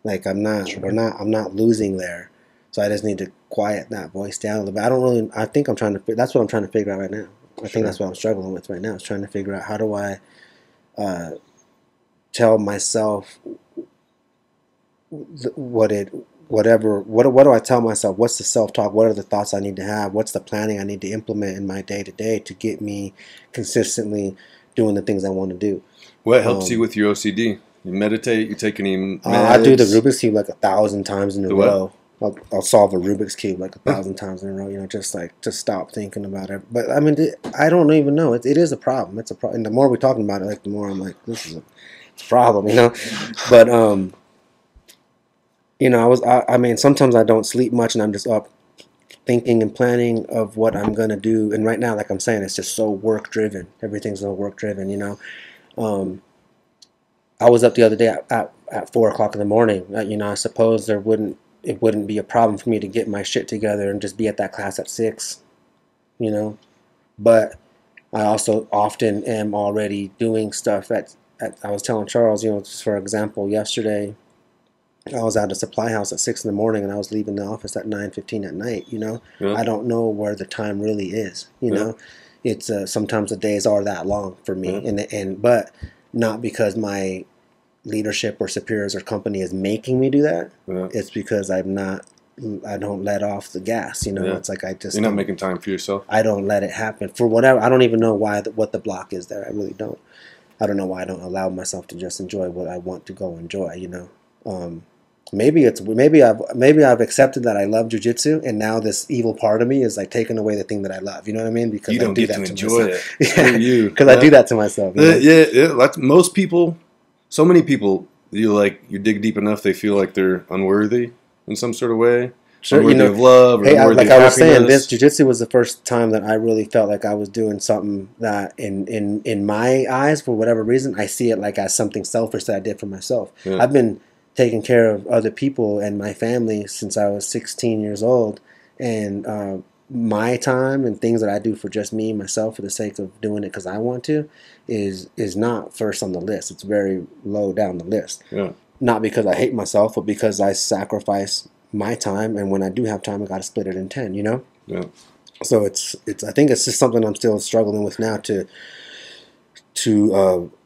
Like I'm not losing there. So I just need to quiet that voice down a little bit. I think that's what I'm trying to figure out right now. I think that's what I'm struggling with right now, is trying to figure out how do I tell myself what do I tell myself? What's the self-talk? What are the thoughts I need to have? What's the planning I need to implement in my day-to-day to get me consistently doing the things I want to do? What helps you with your OCD? You meditate? You take any meds? I do the Rubik's Cube like 1,000 times in a row. I'll solve a Rubik's Cube like 1,000 times in a row, just like to stop thinking about it. But I mean, I don't even know. It is a problem. It's a problem. And the more we're talking about it, like the more I'm like, it's a problem, But I mean, sometimes I don't sleep much, and I'm just up thinking and planning of what I'm gonna do. And right now, like I'm saying, it's just so work driven. Everything's so work driven, I was up the other day at 4 o'clock in the morning. I suppose it wouldn't be a problem for me to get my shit together and just be at that class at 6, But I also often am already doing stuff I was telling Charles, just for example, yesterday I was at a supply house at 6 in the morning, and I was leaving the office at 9:15 at night. Yeah. I don't know where the time really is. It's sometimes the days are that long for me, but not because my leadership or superiors or company is making me do that. Yeah. It's because I don't let off the gas. It's like you're not making time for yourself. I don't let it happen for whatever. I don't even know what the block is there. I really don't. I don't know why I don't allow myself to just enjoy what I want to go enjoy. Maybe I've accepted that I love jiu-jitsu, and now this evil part of me is like taking away the thing that I love. You know what I mean? Because you don't get to enjoy it. Because I do that to myself. Most people, so many people, you dig deep enough, they feel like they're unworthy in some sort of way. Sure, unworthy of love. Or hey, unworthy like of I was happiness. saying, this jiu-jitsu was the first time that I really felt like I was doing something that, in my eyes, for whatever reason, I see it like as something selfish that I did for myself. Yeah. I've been taking care of other people and my family since I was 16 years old, and my time and things that I do for just me, myself, for the sake of doing it because I want to, is not first on the list. It's very low down the list. Yeah. Not because I hate myself, but because I sacrifice my time, and when I do have time, I got to split it in 10. Yeah. So it's. I think it's just something I'm still struggling with now to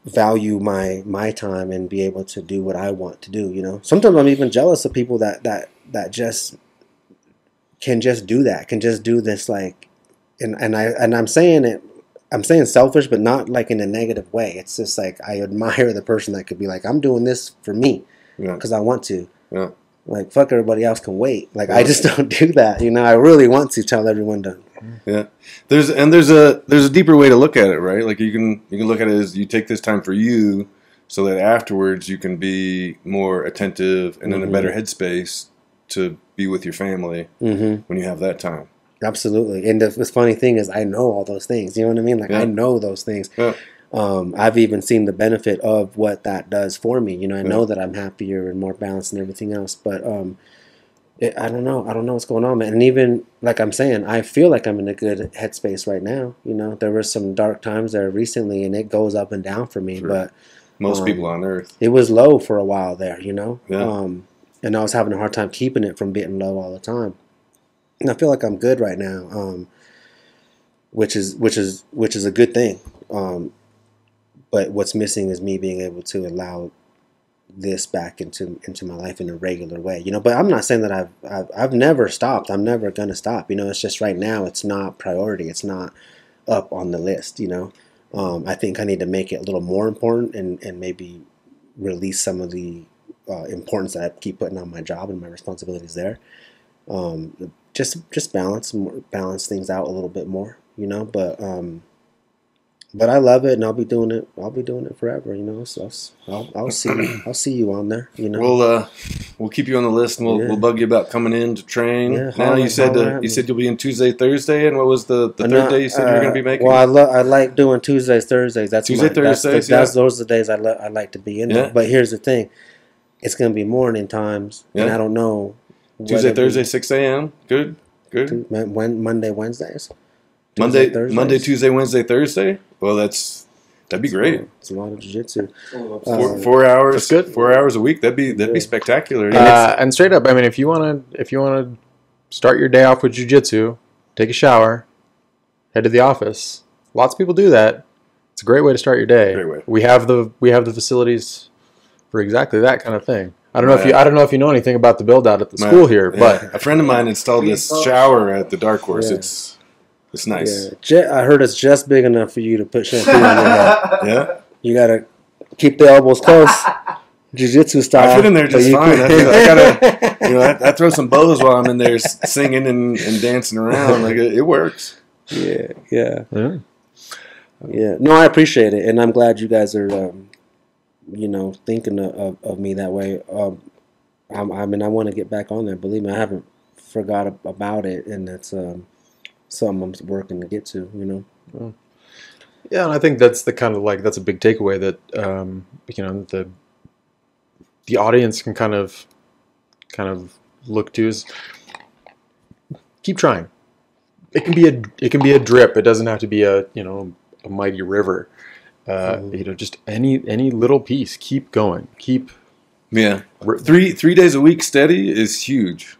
value my time and be able to do what I want to do. Sometimes I'm even jealous of people that just can just do that, can just do this, like, and I'm saying it. I'm saying selfish, but not like in a negative way. It's just like I admire the person that could be like, I'm doing this for me because I want to. Yeah. Like, fuck, everybody else can wait. Like, I just don't do that. I really want to tell everyone to. Yeah, there's a deeper way to look at it, right? Like you can look at it as you take this time for you, so that afterwards you can be more attentive and in a better headspace to be with your family when you have that time. Absolutely, and the funny thing is, I know all those things. You know what I mean? Like I know those things. Yeah. I've even seen the benefit of what that does for me. I know that I'm happier and more balanced and everything else, but I don't know. I don't know what's going on, man. And even, like I'm saying, I feel like I'm in a good headspace right now. There were some dark times there recently, and it goes up and down for me. Sure. But most people on earth. It was low for a while there, Yeah. And I was having a hard time keeping it from being low all the time. And I feel like I'm good right now, which is a good thing. But what's missing is me being able to allow this back into my life in a regular way, But I'm not saying that I've never stopped. I'm never gonna stop. It's just right now it's not priority. It's not up on the list. I think I need to make it a little more important and maybe release some of the importance that I keep putting on my job and my responsibilities there. Just balance things out a little bit more, But I love it, and I'll be doing it. I'll be doing it forever, So I'll see you on there, We'll keep you on the list, and we'll bug you about coming in to train. Yeah, now you said you'll be in Tuesday, Thursday, and what was the third day you said you were going to be making? Well, I like doing Tuesdays, Thursdays. That's Thursdays. Those are the days I like to be in there. But here's the thing: it's going to be morning times, and I don't know. Tuesday, Thursday, 6 a.m. Good. Monday, Wednesdays. Monday, Tuesday, Wednesday, Thursday. Well, that'd be great. It's a lot of jiu-jitsu. 4 hours. That's good. 4 hours a week. That'd be spectacular. And straight up, I mean, if you wanna start your day off with jiu-jitsu, take a shower, head to the office. Lots of people do that. It's a great way to start your day. Great way. We have the facilities for exactly that kind of thing. I don't know if you know anything about the build out at the school here, but a friend of mine installed this shower at the Dark Horse. Yeah. It's nice. Yeah. I heard it's just big enough for you to put shampoo on your head. Yeah. You gotta keep the elbows close, jiu-jitsu style. I fit in there just fine. I gotta, I throw some bows while I'm in there singing and dancing around. Like it works. Yeah. No, I appreciate it, and I'm glad you guys are, thinking of me that way. I want to get back on there. Believe me, I haven't forgot about it, and that's something I'm working to get to. Yeah, and I think that's that's a big takeaway that the audience can kind of look to is keep trying. It can be a drip. It doesn't have to be a mighty river. Just any little piece. Keep going. Yeah. 3 days a week steady is huge.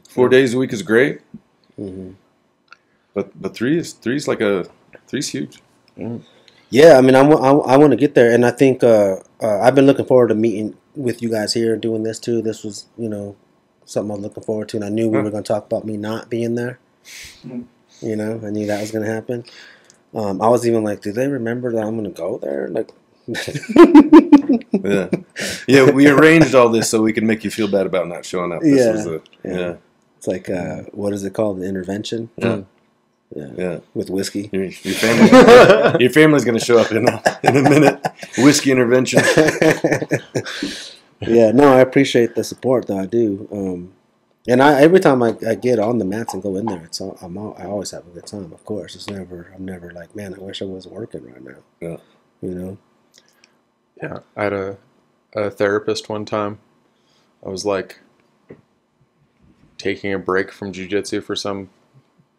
4 days a week is great. But three's huge. Yeah, I mean, I want to get there, and I think I've been looking forward to meeting with you guys here and doing this too. This was, something I was looking forward to, and I knew we were going to talk about me not being there. I knew that was going to happen. I was even like, do they remember that I'm going to go there? Like, yeah. We arranged all this so we could make you feel bad about not showing up. Yeah. It's like, what is it called? The intervention. Yeah. With whiskey. Your family's going to show up in a minute. Whiskey intervention. Yeah, no, I appreciate the support, though. I do. And every time I get on the mats and go in there, I always have a good time. Of course, I'm never like, man, I wish I was working right now. Yeah. Yeah, I had a therapist one time. I was like taking a break from jiu-jitsu for some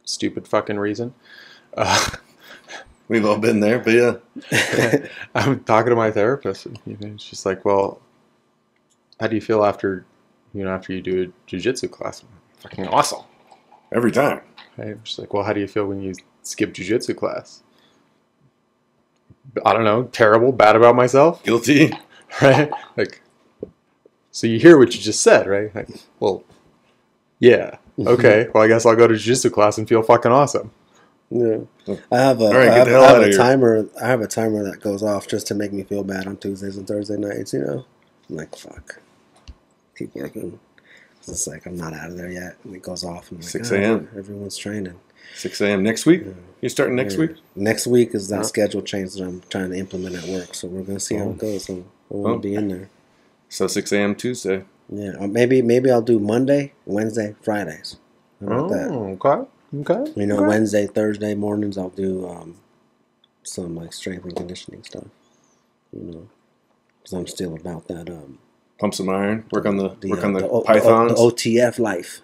stupid fucking reason. We've all been there, but yeah. I'm talking to my therapist, and she's like, well, how do you feel after you do a jiu-jitsu class? Fucking awesome. Every time. Right? She's like, well, how do you feel when you skip jiu-jitsu class? I don't know, terrible, bad about myself. Guilty. Right? Like, so you hear what you just said, right? Like, well, yeah. Okay, well, I guess I'll go to jiu-jitsu class and feel fucking awesome. Yeah. I have a timer that goes off just to make me feel bad on Tuesdays and Thursday nights, I'm like, fuck. Keep working. It's like, I'm not out of there yet. And it goes off. And I'm like, 6 a.m. Everyone's training. 6 a.m. next week? You starting next week? Next week is that schedule change that I'm trying to implement at work. So we're going to see how it goes. So I want to be in there. So 6 a.m. Tuesday. Yeah. Or maybe I'll do Monday, Wednesday, Fridays. How about that? Okay. Wednesday, Thursday mornings I'll do some like strength and conditioning stuff. Because I'm still about that. Pump some iron. Work on the pythons. The OTF life.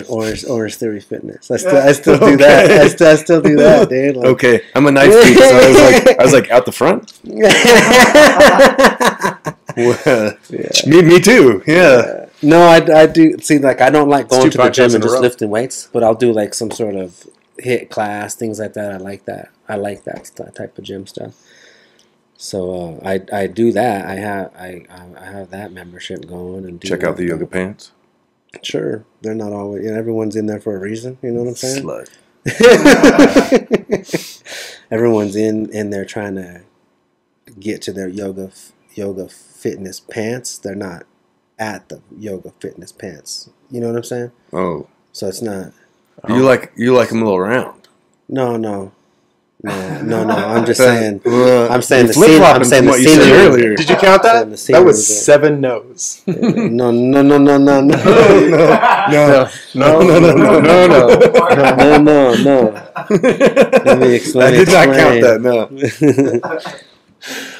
Orange Theory Fitness. I still do that. I still do that, dude. Like, okay, I'm a knife geek, so I was like out the front. Me too. Yeah. No, I do. See, like I don't like going to the gym and just lifting weights, but I'll do like some sort of HIIT class, things like that. I like that. I like that type of gym stuff. So I do that. I have that membership going and check out the yoga pants. Sure, they're not always. Everyone's in there for a reason. You know what I'm saying? Slut. Everyone's in there trying to get to their yoga fitness pants. They're not at the yoga fitness pants. You know what I'm saying? Oh, so it's not. You like them a little round? No. I'm just saying. I'm saying the scene. I'm saying the scenery earlier. Did you count that? That was 7 no's. No. No. Let me explain. I did not count that. No.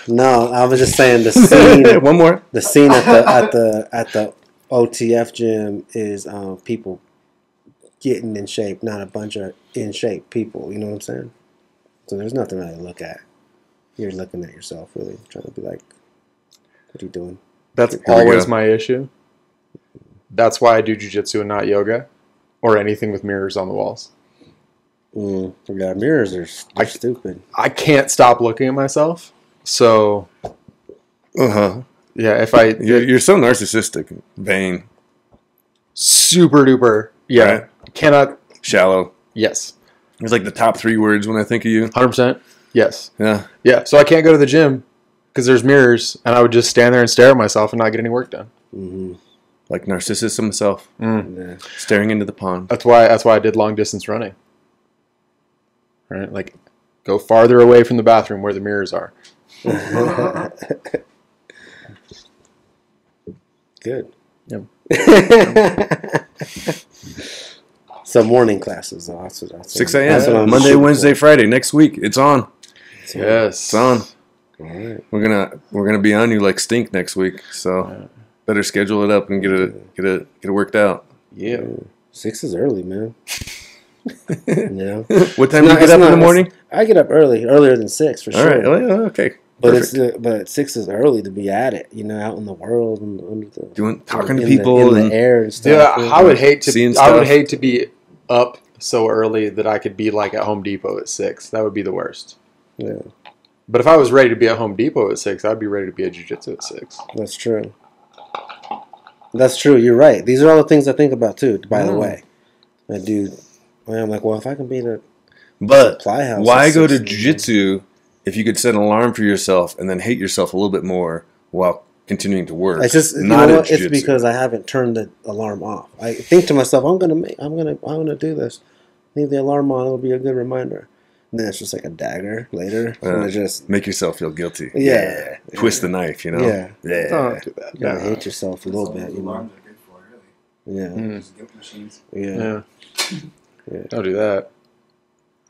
No, I was just saying the scene. One more. The scene at the OTF gym is people getting in shape, not a bunch of in shape people. You know what I'm saying? So there's nothing really to look at. You're looking at yourself, really, trying to be like, what are you doing? That's always my issue. That's why I do jiu-jitsu and not yoga or anything with mirrors on the walls. Yeah, mirrors are stupid. I can't stop looking at myself. So, yeah, if I... You're so narcissistic, vain, super duper. Yeah. Right. Cannot... shallow. Yes. It's like the top 3 words when I think of you. 100%. Yes. Yeah. Yeah. So I can't go to the gym because there's mirrors, and I would just stand there and stare at myself and not get any work done. Mm-hmm. Like Narcissus himself, Yeah. staring into the pond. That's why I did long distance running. Right? Like, go farther away from the bathroom where the mirrors are. Good. Yep. Some morning classes, though. That's 6 that's what a.m. I'm Monday, shooting Wednesday, for. Friday. Next week, it's on. Yes. It's on. All right. We're gonna be on you like stink next week. So better schedule it up and get it worked out. Yeah. 6 is early, man. Yeah. What time do you get up in the morning? I get up earlier than 6 for All sure. right. Oh, yeah, okay. But Perfect. but 6 is early to be at it, out in the world and under Talking to in people in and the air and stuff. Yeah, I would hate Seeing to. I would stuff. hate to be up so early that I could be like at Home Depot at 6. That would be the worst. Yeah, But if I was ready to be at Home Depot at 6, I'd be ready to be at jiu-jitsu at 6. that's true. That's true. You're right. These are all the things I think about too. By the way, I do. I'm like, well, if I can be the But Ply house why at go to 6 jiu-jitsu if you could set an alarm for yourself and then hate yourself a little bit more while continuing to work? It's just not at it's jiu-jitsu. because I haven't turned the alarm off. I think to myself, I'm gonna do this. Leave the alarm on. It'll be a good reminder. And then it's just like a dagger later, and it just make yourself feel guilty. Yeah. Twist the knife, Yeah. Yeah. Don't do that. you gotta hate yourself a little bit. Alarms are good for, really. Yeah, Just guilt machines. yeah. Yeah. Don't do that.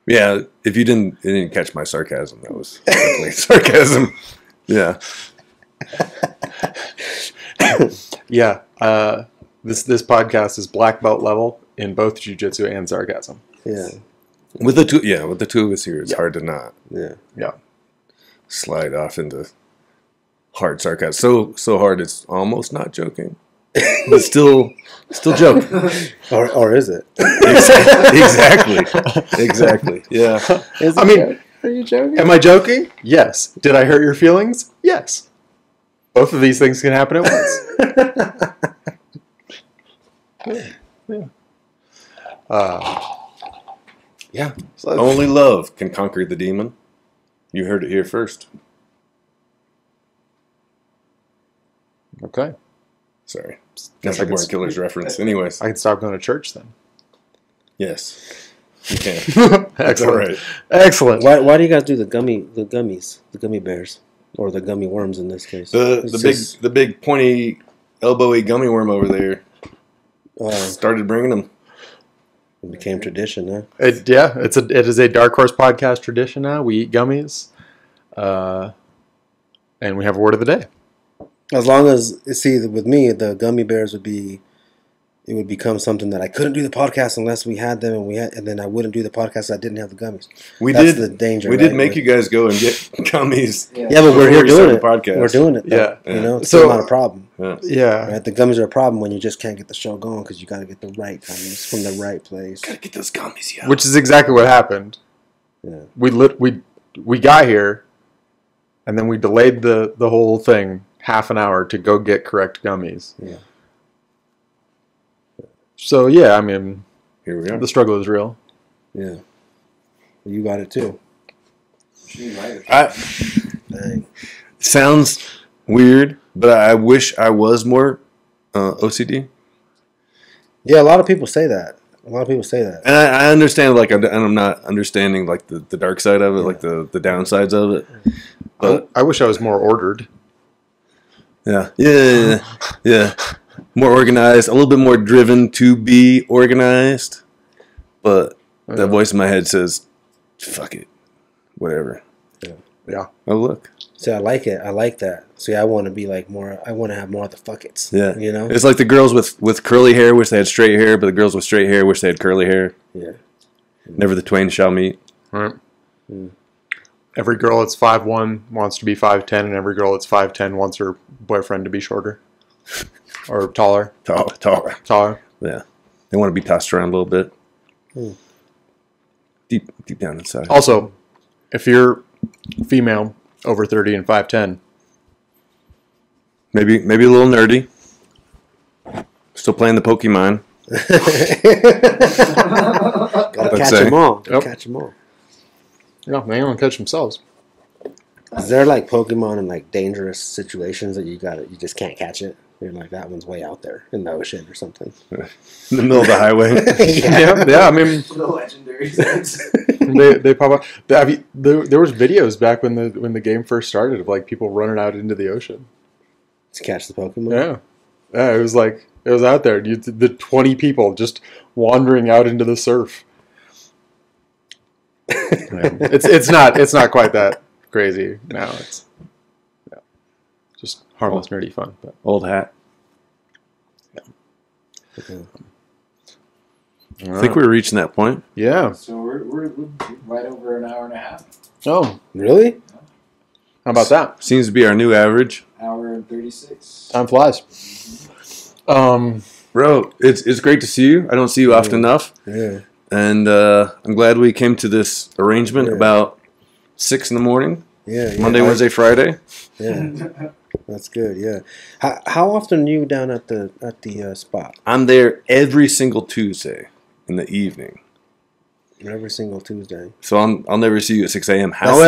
Yeah, if you didn't catch my sarcasm, that was definitely sarcasm. Yeah. Yeah. This podcast is black belt level in both jiu-jitsu and sarcasm. Yeah, With the two of us here, it's hard to not yeah. Yeah. slide off into hard sarcasm. So hard it's almost not joking. But still joking. Or is it? Exactly. Yeah. I mean, are you joking? am I joking? Yes. Did I hurt your feelings? Yes. Both of these things can happen at once. Yeah. So Only love can conquer the demon. You heard it here first. okay. Sorry. Guess That's I a can Born Killers reference. Anyways. I can stop going to church then. Yes. You can. Excellent. That's all right. Excellent. Why do you guys do the gummies, the gummy bears, or the gummy worms in this case? The big pointy elbowy gummy worm over there Oh, started bringing them. it became tradition, huh? It is a Dark Horse podcast tradition now. We eat gummies, and we have a word of the day. As long as with me, the gummy bears it would become something that I couldn't do the podcast unless we had them, and then I wouldn't do the podcast if I didn't have the gummies. That's the danger. We did right? make you guys go and get gummies. Yeah, but before we're here we doing started it. the podcast. We're doing it. Though, Yeah. you know, it's So- still not a problem. Yeah. Yeah. Right? The gummies are a problem when you just can't get the show going because you got to get the right gummies from the right place. Gotta get those gummies, yeah. Which is exactly what happened. Yeah. We got here, and then we delayed the whole thing half an hour to go get correct gummies. Yeah. So yeah, I mean, Here we are. the struggle is real. Yeah. You got it too. Dang. Sounds weird, but I wish I was more OCD. Yeah, a lot of people say that. And I understand, like, and I'm not understanding, like, the dark side of it, like, the downsides of it. But, I wish I was more ordered. yeah. More organized, a little bit more driven to be organized. But that voice in my head says, fuck it. Whatever. Yeah. Oh, look. See, I like it. I like that. See, I want to be like more. I want to have more of the fuckets. Yeah. You know. It's like the girls with curly hair wish they had straight hair, but the girls with straight hair wish they had curly hair. Yeah. Never the twain shall meet. Right. Every girl that's 5'1" wants to be 5'10", and every girl that's 5'10" wants her boyfriend to be shorter. or taller. Taller. Taller. Yeah. They want to be tossed around a little bit. Hmm. Deep down inside. Also, if you're female, over 30 and 5'10", Maybe a little nerdy. Still playing the Pokemon. Gotta Let's catch say. them all. Yep. Catch them all. yeah, they don't catch themselves. Is there like Pokemon in like dangerous situations that you just can't catch it? You're like, that one's way out there in the ocean or something. In the middle of the highway. Yeah. I mean, The legendary sets. they pop up. There was videos back when the game first started of like people running out into the ocean. To catch the Pokemon? Yeah. It was like it was out there. The 20 people just wandering out into the surf. Yeah. It's not quite that crazy now. It's just harmless, nerdy fun. But Old hat. Okay. I think we were reaching that point. Yeah. So we're right over an hour and a half. Oh, Really? how about that? Seems to be our new average. Hour and 36. Time flies. Bro, it's great to see you. I don't see you often enough. Yeah. And I'm glad we came to this arrangement Yeah. about 6 in the morning. Yeah. Monday, Wednesday, Friday. Yeah. That's good. Yeah. How often are you down at the spot? I'm there every single Tuesday in the evening. Every single Tuesday. So I'll never see you at 6 a.m. However,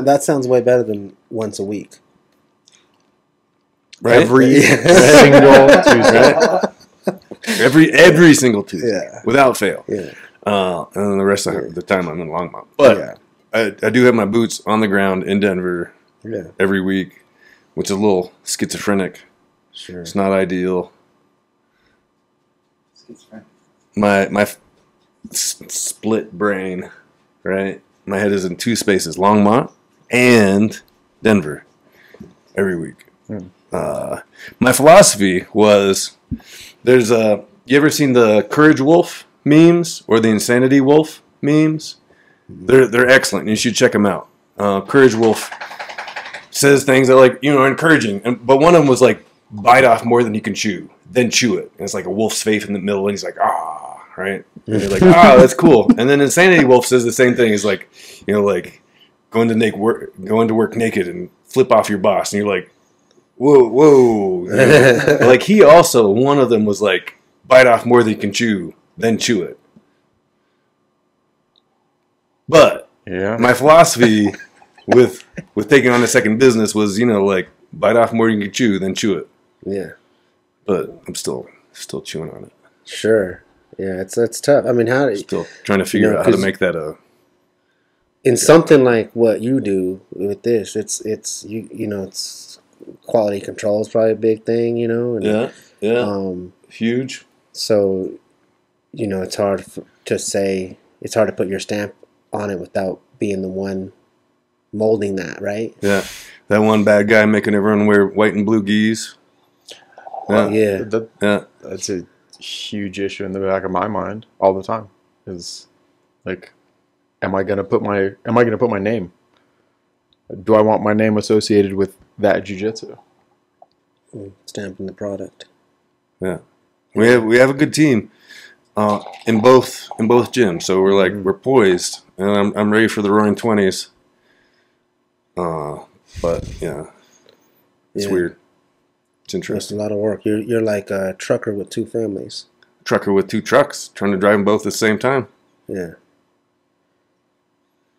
That sounds way better than once a week. right? Every single Tuesday. every single Tuesday, Yeah. without fail. Yeah. And then the rest of the time I'm in Longmont. But Yeah. I do have my boots on the ground in Denver Yeah. every week, which is a little schizophrenic. Sure. It's not ideal. Schizophrenic. My split brain, right? My head is in two spaces: Longmont and Denver every week. My philosophy was there's you ever seen the Courage Wolf memes or the Insanity Wolf memes? They're excellent. You should check them out. Courage Wolf says things that are encouraging, but one of them was like, bite off more than you can chew, then chew it. And it's like a wolf's face in the middle, and he's like, right? And you're like, that's cool. And then Insanity Wolf says the same thing. He's like, like going to work naked and flip off your boss, and you're like, whoa. Like he also, one of them was like, bite off more than you can chew, then chew it. But Yeah. my philosophy with taking on a second business was, like bite off more than you can chew, then chew it. Yeah. But I'm still chewing on it. Sure. Yeah. It's tough. I mean, Still trying to figure out how to 'cause make that a. in something like what you do with this, it's it's quality control is probably a big thing, and Huge. so it's hard to say, it's hard to put your stamp on it without being the one molding that, right? Yeah, that one bad guy making everyone wear white and blue gis. Yeah. That's a huge issue in the back of my mind all the time. Is like, am I gonna put my name? Do I want my name associated with that jiu-jitsu? Stamping the product. Yeah, we have a good team in both gyms, so we're poised, and I'm ready for the Roaring 20s. But yeah, it's Yeah. weird. It's That's a interesting. lot of work. You're like a trucker with two families. Trucker with two trucks, trying to drive them both at the same time. Yeah.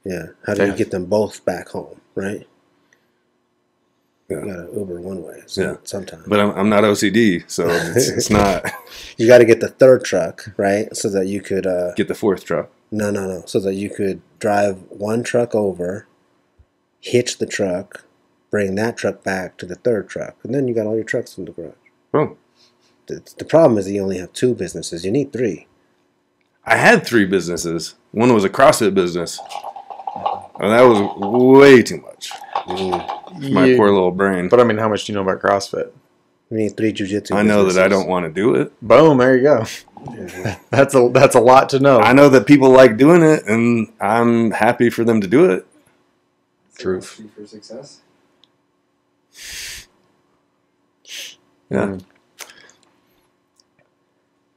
Yeah. How do you Yeah. get them both back home, right? Yeah. You gotta Uber one way. Yeah. Sometimes. But I'm not OCD, so it's not You got to get the third truck, right? So that you could get the fourth truck. no. So that you could drive one truck over, hitch the truck, bring that truck back to the third truck, and then you got all your trucks in the garage. Oh, The problem is that you only have two businesses. You need three. I had 3 businesses. One was a CrossFit business, and that was way too much for my poor little brain. But I mean, how much do you know about CrossFit? You need 3 jujitsu. I know that I businesses. don't want to do it. Boom, there you go. That's a lot to know. I know that people like doing it, and I'm happy for them to do it. Truth. Recipe for success. Yeah. Mm.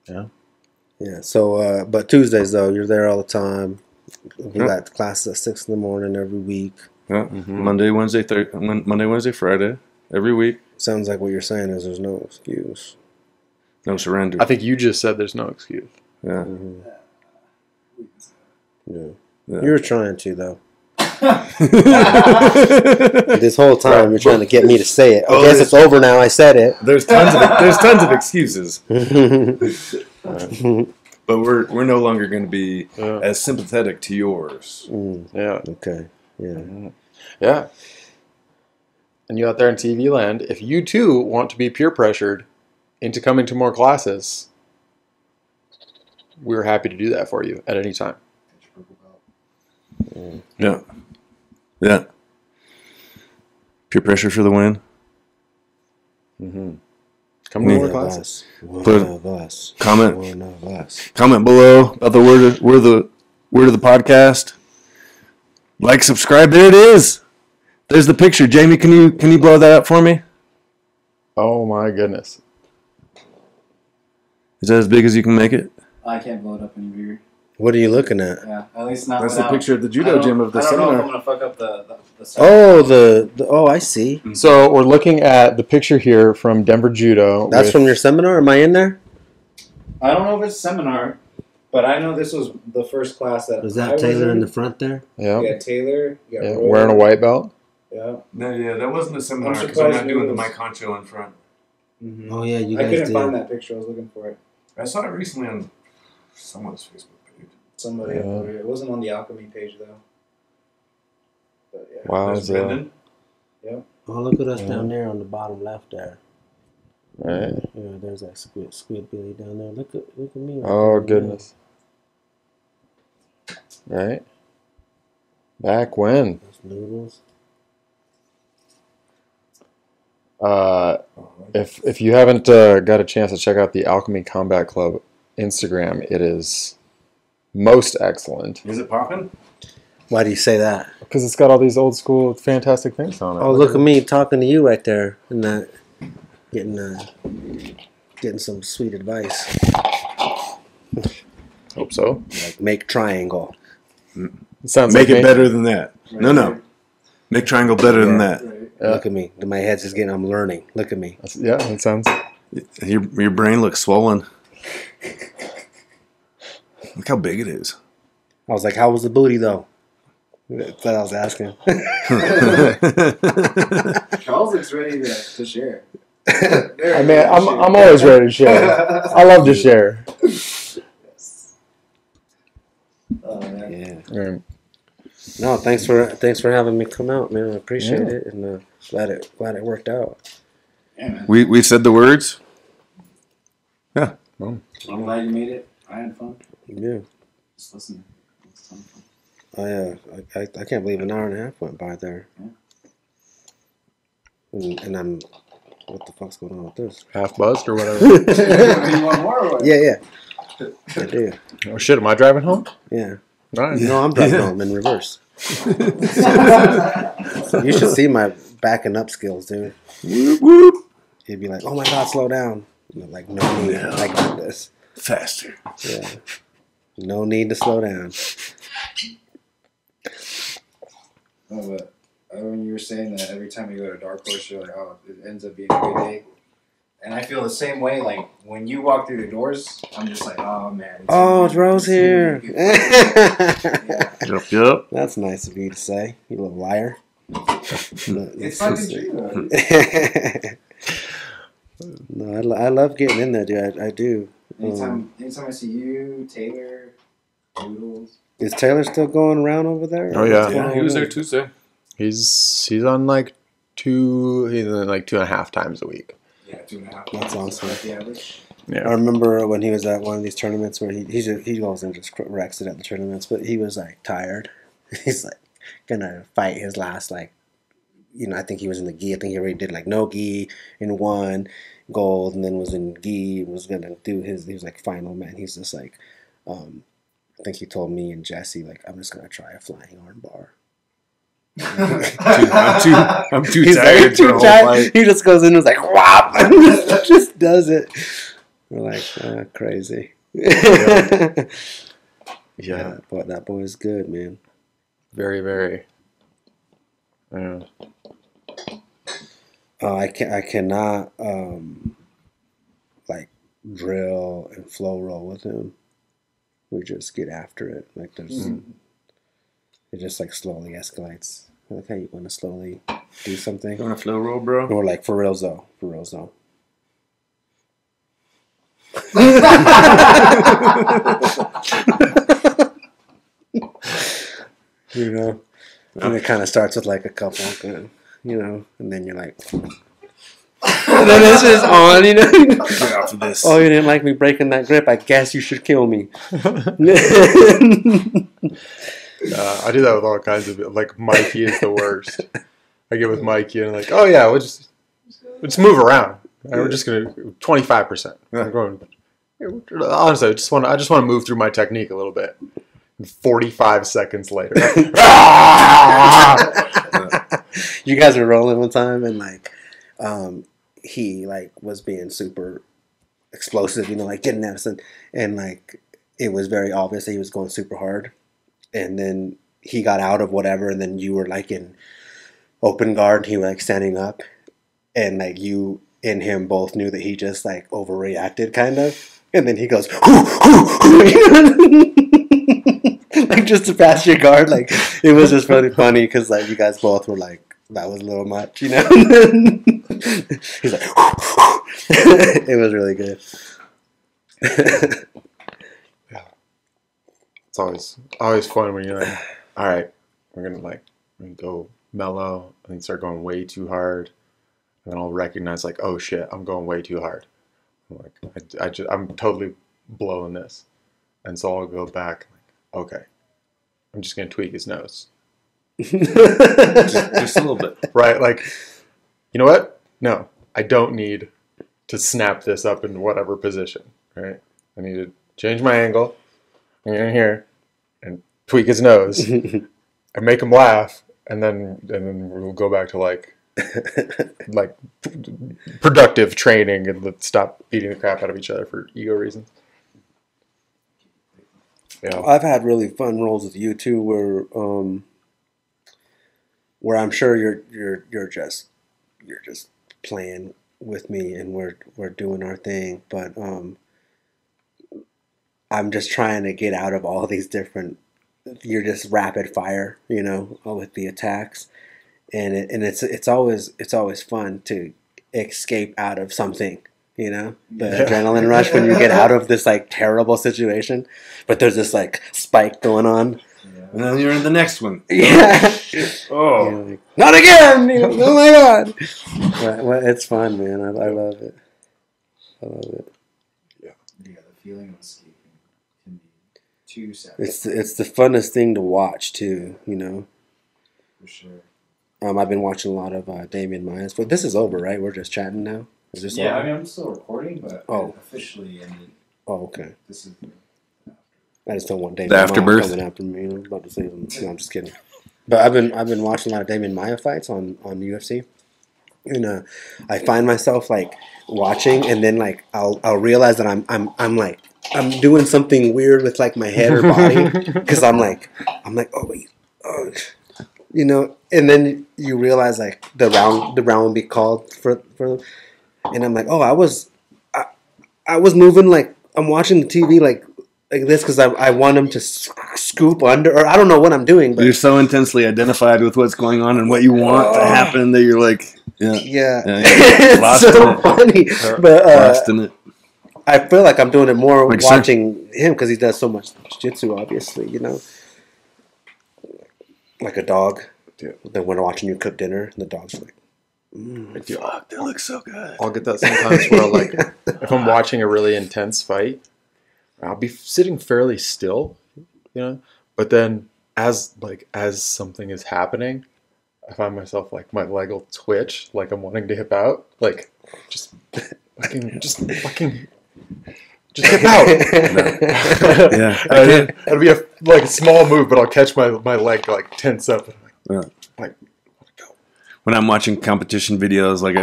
Yeah. So, but Tuesdays though, you're there all the time. We got classes at 6 in the morning every week. Yeah. Monday, Wednesday, Friday, every week. Sounds like what you're saying is there's no excuse. No surrender. I think you just said there's no excuse. Yeah. Yeah. Yeah. You were trying to though. This whole time you're trying to get me to say it. I guess it's over now. I said it. There's tons of excuses. But we're no longer going to be as sympathetic to yours. Yeah. Okay. Yeah. Yeah. And you out there in TV land, if you too want to be peer pressured into coming to more classes, we're happy to do that for you at any time. Yeah. Yeah. Peer pressure for the win. Come to more classes. One of us. Comment. One of us. Comment below about the word of the podcast. Like, subscribe. There it is. There's the picture. Jamie, can you blow that up for me? Oh my goodness. Is that as big as you can make it? I can't blow it up any bigger. What are you looking at? Yeah, at least not That's the without- picture of the judo gym of the I don't know if seminar. I'm gonna fuck up the Oh, the I see. So we're looking at the picture here from Denver Judo. That's from your seminar. Am I in there? I don't know if it's a seminar, but I know this was the first class that Was I that was Taylor in the front there? Yeah. You got Taylor. You got Yeah, Roy. wearing a white belt. Yeah. No, yeah, that wasn't a seminar I'm because I'm not surprised doing the it was- Mike Honcho in front. Mm-hmm. Oh yeah, you I guys couldn't did. find that picture. I was looking for it. I saw it recently on someone's Facebook page. Somebody Yeah. uploaded it. It wasn't on the Alchemy page though. But yeah. Wow. There's Brendan. Oh, look at us down there on the bottom left there. Right. Yeah, there's that squid Billy down there. Look at me. right Oh there. goodness. Right. Back when? Those noodles. If you haven't got a chance to check out the Alchemy Combat Club Instagram, it is most excellent Is it popping? Why do you say that? because it's got all these old school fantastic things on it. Oh, look at me talking to you right there, and that getting some sweet advice. Hope so. Like make triangle. It sounds Make like it me. better than that. No. Make triangle better than that. Right. Yeah. Look at me. My head's just getting. I'm learning. Look at me. Yeah, it sounds. Your brain looks swollen. Look how big it is. I was like, "How was the booty though?" That's what I was asking. Charles looks ready to share. I mean, I'm always ready to share. I love to share. Oh, man. Yeah. Right. No, thanks for having me come out, man. I appreciate Yeah. it, and glad it worked out. Yeah, man. We said the words. Yeah. I'm glad you made it. I had fun. Yeah. Just listening. It's fun. I can't believe an hour and a half went by there. And I'm, what the fuck's going on with this? Half buzzed or whatever. You want more or what? Yeah. I do. Oh shit! Am I driving home? Yeah. Nice. No, I'm driving home in reverse. You should see my backing up skills, dude. Whoop, whoop. You'd be like, "Oh my god, slow down!" And I'm like, no need. I got this. Faster. Yeah. No need to slow down. Oh, but when you were saying that every time you go to Dark Horse, you're like, oh, it ends up being a good day. And I feel the same way. Like when you walk through the doors, I'm just like, oh man. Oh, it's Rose here. Yep. That's nice of you to say, you little liar. It's fucking true. No, I love getting in there, dude. I do. Anytime I see you, Taylor, Doodles. Is Taylor still going around over there? Oh, yeah. Yeah, he was there Tuesday. He's on like he's in like 2.5 times a week. Yeah, 2.5. That's awesome. That's the average. I Yeah. remember when he was at one of these tournaments where he goes and just wrecks it at the tournaments, but he was like tired. He's like gonna fight his last I think he was in the gi. I think he already did like no gi in one gold, and then was in gi. Was gonna do he was like final man. He's just like, I think he told me and Jesse like, I'm just gonna try a flying arm bar. I'm too He's tired like, for a whole fight. He just goes in and is like, whop, just does it. We're like, crazy. Yeah. But that boy is good, man. Very, very. Yeah. I cannot like drill and flow roll with him. We just get after it. Like there's, it just like slowly escalates. Like, hey, you want to slowly do something? You want to flow roll, bro? Or like for real though. You know, and it kind of starts with like a couple, you know, and then you're like, and then it's just on, you know. Get off of this. Oh, you didn't like me breaking that grip? I guess you should kill me. I do that with all kinds of, like, Mikey is the worst. I get with Mikey and I'm like, oh yeah, we'll just move around. We're just gonna 25%. I'm going, honestly, I just want to move through my technique a little bit. And 45 seconds later, you guys were rolling one time, and like, he like was being super explosive, you know, like getting at us, and like it was very obvious that he was going super hard, and then he got out of whatever, and then you were like in open guard, and he was like standing up, and like you and him both knew that he just like overreacted, kind of, and then he goes, like just to pass your guard, like it was just really funny because like you guys both were like, that was a little much, you know. He's like, it was really good. Yeah, it's always fun when you're like, all right, we're gonna go mellow, and then start going way too hard, and then I'll recognize like, oh shit, I'm going way too hard. I'm like, I'm totally blowing this, and so I'll go back. Like, okay, I'm just gonna tweak his nose. just a little bit. Right, like, you know what? No, I don't need to snap this up in whatever position, right? I need to change my angle, I'm in here, and tweak his nose, and make him laugh, and then we'll go back to like productive training, and let's stop beating the crap out of each other for ego reasons. Yeah, I've had really fun rolls with you too, where I'm sure you're just playing with me, and we're doing our thing, but I'm just trying to get out of all these different. You're just rapid fire, you know, with the attacks, and it's always fun to escape out of something. You know, the adrenaline rush when you get out of this like terrible situation, but there's this like spike going on. Yeah. And then you're in the next one. Yeah. Oh, You know, like, not again! You know, oh my god! Well, it's fun, man. I love it. I love it. Yeah, the feeling of escaping can be too satisfying. It's the funnest thing to watch too. You know. For sure. I've been watching a lot of Damien Mayas, but this is over, right? We're just chatting now. Is this Yeah, over? I mean, I'm still recording, but Oh. officially ended. Oh, okay. This is I just don't want Damien The afterbirth? Maya coming after me. I'm about to say something. No, I'm just kidding. But I've been watching a lot of Damien Maya fights on UFC, and I find myself like watching, and then like I'll realize that I'm like I'm doing something weird with like my head or body because I'm like oh wait, oh, you know, and then you realize like the round will be called for, and I'm like, oh, I was moving like I'm watching the TV like this because I want him to scoop under, or I don't know what I'm doing. But you're so intensely identified with what's going on and what you want to happen that you're like, yeah. It's It's so funny. But lost in it. I feel like I'm doing it more Like, watching him because he does so much jiu-jitsu, obviously, you know. Like a dog. Yeah. Then when watching you cook dinner, and the dog's like, Fuck, that looks so good. I'll get that sometimes where like if I'm watching a really intense fight, I'll be sitting fairly still, you know, but then as something is happening, I find myself like my leg will twitch, like I'm wanting to hip out, like just fucking hip out. Yeah, It'll be a small move, but I'll catch my leg like tense up. And I'm like, when I'm watching competition videos, like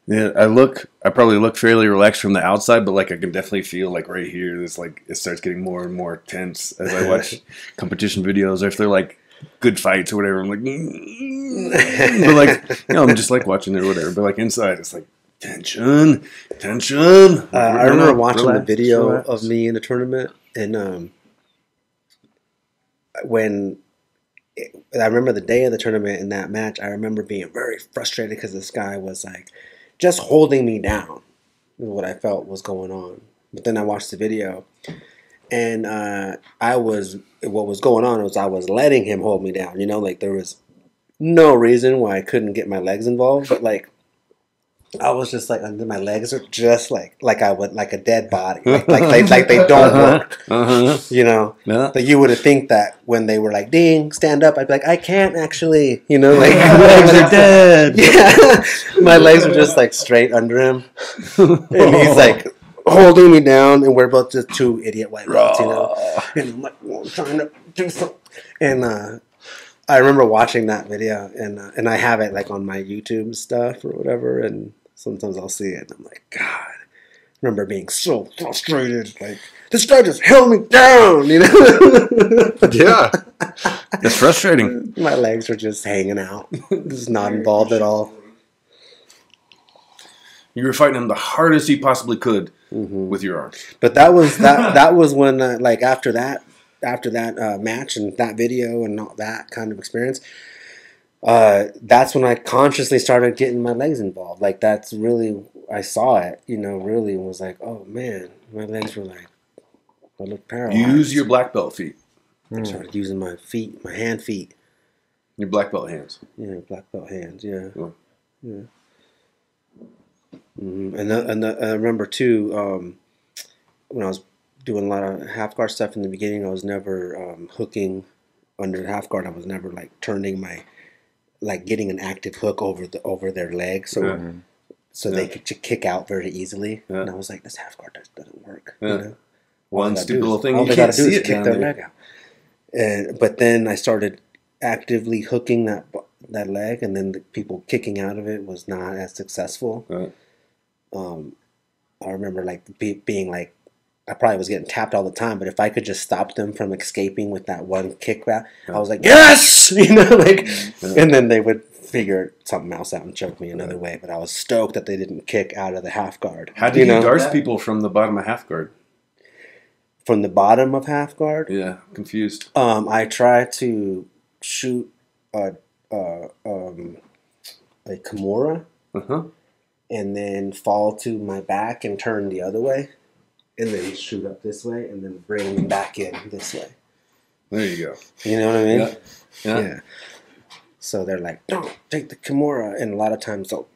Yeah, I probably look fairly relaxed from the outside, but like I can definitely feel like right here, it's like it starts getting more and more tense as I watch competition videos, or if they're like good fights or whatever. I'm like, but like, I'm just like watching it or whatever. But like inside, it's like tension. I remember watching relax, the video relax. of me in a tournament, and when I remember the day of the tournament in that match, I remember being very frustrated because this guy was like just holding me down. Is what I felt was going on. But then I watched the video, and what was going on was I was letting him hold me down. You know, like there was no reason why I couldn't get my legs involved, but like I was just like my legs are just like I would like a dead body, like they don't work. You know, Yeah. like you would have think that when they were like ding stand up, I'd be like I can't actually, you know, like My legs are dead. Yeah, my legs are just like straight under him, and he's like holding me down, and we're both just two idiot white belts, you know. And I'm like, well, I'm trying to do something, and I remember watching that video, and I have it like on my YouTube stuff or whatever, and sometimes I'll see it, and I'm like, God, I remember being so frustrated, like this guy just held me down, you know. Yeah. It's frustrating. My legs are just hanging out, just not involved at all. You were fighting him the hardest you possibly could with your arms. But that was when like after that match and that video and all that kind of experience, that's when I consciously started getting my legs involved. Like that's really I saw it, you know, really and was like, oh man, my legs were like I looked paralyzed. Use your black belt feet. I started using my feet, my hand feet. Your black belt hands. Yeah, black belt hands. Yeah, Cool. yeah. And I remember too when I was doing a lot of half guard stuff in the beginning. I was never hooking under the half guard. I was never like turning my like getting an active hook over their leg, so they could kick out very easily. Yeah. And I was like, this half guard doesn't work. Yeah. You know? One stupid little thing. All You they can't gotta do see is it kick down their there. leg out. But then I started actively hooking that leg, and then the people kicking out of it was not as successful. Right. I remember like being like, I probably was getting tapped all the time, but if I could just stop them from escaping with that one kickback, I was like, yes, you know, like, and then they would figure something else out and choke me another way. But I was stoked that they didn't kick out of the half guard. How do you darce people from the bottom of half guard? From the bottom of half guard? Yeah, confused. I try to shoot a Kimura and then fall to my back and turn the other way, and then shoot up this way and then bring them back in this way. There you go. You know what I mean? Yeah. So they're like, don't take the Kimura, and a lot of times they'll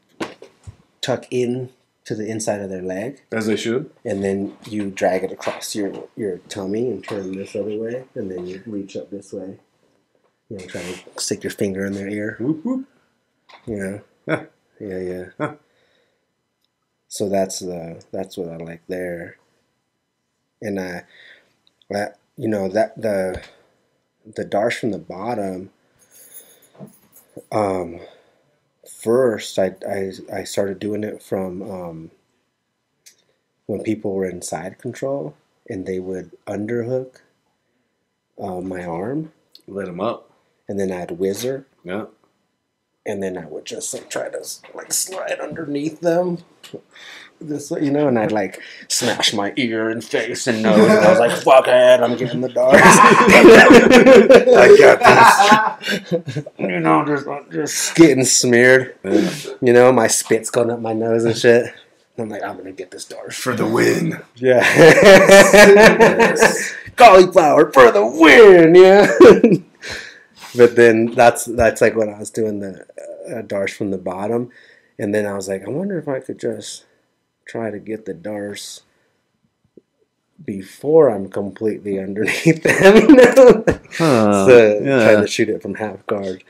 tuck in to the inside of their leg, As they should. and then you drag it across your tummy and turn this other way, and then you reach up this way. You know, try to stick your finger in their ear. Whoop, whoop. Yeah. Huh. Yeah. Huh. So that's what I like there. And you know, that the darts from the bottom. First, I started doing it from when people were in side control and they would underhook my arm, Let them up. and then I'd whizzer, Yeah. and then I would just like try to like slide underneath them. This way, you know, and I'd like smash my ear and face and nose, and I was like, "Fuck it, I'm getting the darts." I got this. You know, just getting smeared. Yeah. You know, my spit's going up my nose and shit. And I'm like, I'm gonna get this dart. For the win. Yeah. Cauliflower for the win. Yeah. But then that's like when I was doing the darts from the bottom, and then I was like, I wonder if I could just try to get the darts before I'm completely underneath them, you know? So trying to shoot it from half guard.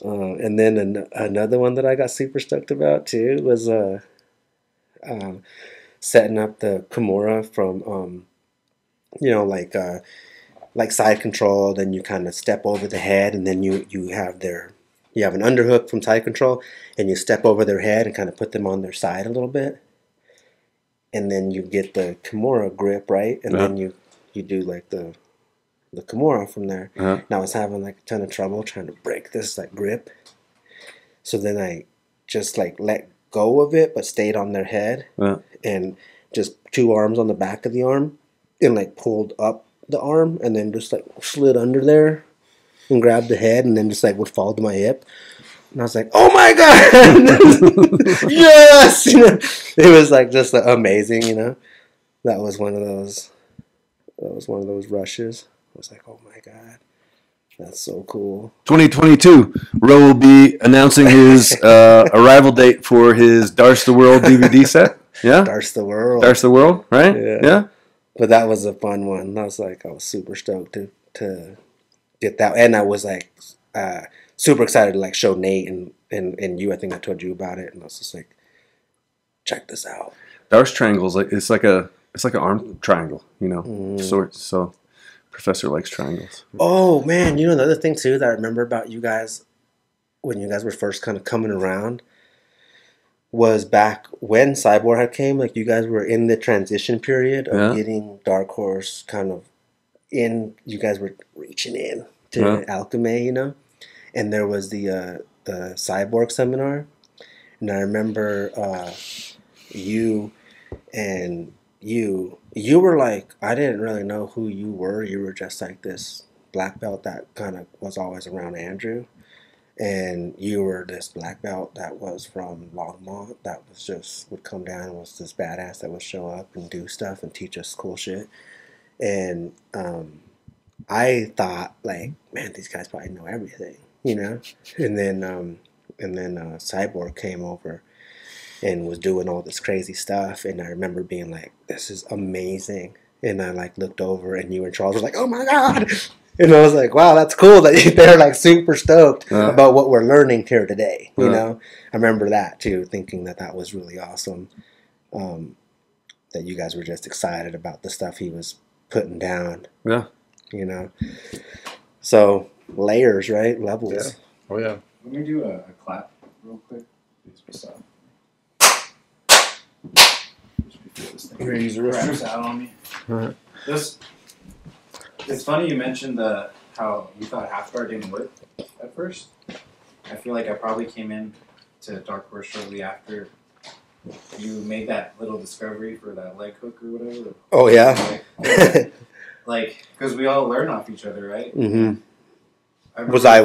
And then another one that I got super stoked about too was setting up the Kimura from, you know, like side control. Then you kind of step over the head, and then you have their you have an underhook from side control, and you step over their head and kind of put them on their side a little bit. And then you get the Kimura grip, right? And then you do like the Kimura from there. And I was having like a ton of trouble trying to break this like grip. So then I just like let go of it, but stayed on their head and just 2 arms on the back of the arm and like pulled up the arm and then just like slid under there and grabbed the head and then just like would fall to my hip. And I was like, oh my God, yes! You know, it was like just like, amazing, you know. That was one of those rushes. I was like, oh my God. That's so cool. 2022, Ro will be announcing his arrival date for his Darce the World DVD set. Yeah? Darce the World. Darce the World, right? Yeah. But that was a fun one. I was super stoked to get that. And I was like super excited to like show Nate and you. I think I told you about it. And I was just like, check this out. Darce triangles, it's like an arm triangle, you know, sort. So Professor likes triangles. Oh man, you know another thing too that I remember about you guys when you guys were first kind of coming around was back when Cyborg had came. Like you guys were in the transition period of getting Dark Horse kind of in. You guys were reaching in to Alchemy, you know, and there was the Cyborg seminar, and I remember you were like, I didn't really know who you were. You were just like this black belt that kind of was always around Andrew. And you were this black belt that was from Longmont that was just, would come down and was this badass that would show up and do stuff and teach us cool shit. And I thought, like, man, these guys probably know everything, you know? And then Cyborg came over and was doing all this crazy stuff, and I remember being like, this is amazing. And I like looked over and you and Charles were like, oh my God. And I was like, wow, that's cool that they're like super stoked about what we're learning here today. You know, I remember that too, thinking that was really awesome. That you guys were just excited about the stuff he was putting down. Yeah. You know, so layers, right? Levels. Yeah. Oh yeah. Let me do a clap real quick. What's up? You're gonna use the Craps out on me. It's funny you mentioned how you thought half guard didn't work at first. I feel like I probably came in to Dark Horse shortly after you made that little discovery for that leg hook or whatever. Oh yeah. Like, because we all learn off each other, right? Mm-hmm. Was I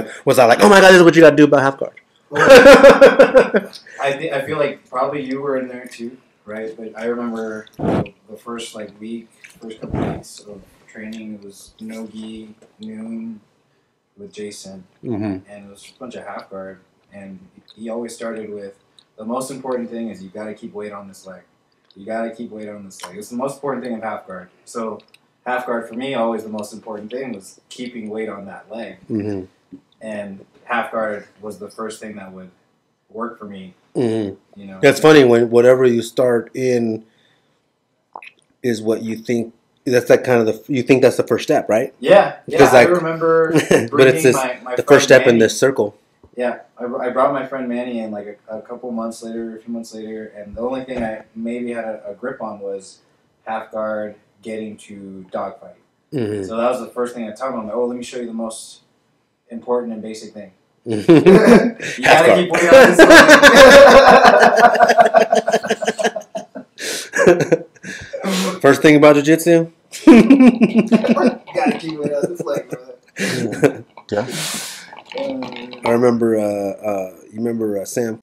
like, oh my God, this is what you got to do about half guard? I feel like probably you were in there too, right? But I remember the first couple weeks of training, it was no gi, noon with Jason, and it was a bunch of half guard. And he always started with, the most important thing is you got to keep weight on this leg. You got to keep weight on this leg. It's the most important thing of half guard. So half guard for me, always the most important thing was keeping weight on that leg. And half guard was the first thing that would work for me. You know, it's funny when whatever you start in is what you think. That's like kind of you think that's the first step, right? Yeah. Like, I remember but it's this, my the first step Manny, in this circle. Yeah, I brought my friend Manny in like a few months later, and the only thing I maybe had a grip on was half guard getting to dogfight. So that was the first thing I told him. Like, oh, let me show you the most important and basic thing. You gotta keep weight on this leg. First thing about jiu-jitsu? You gotta keep weight on this leg, bro. Yeah. I remember, you remember Sam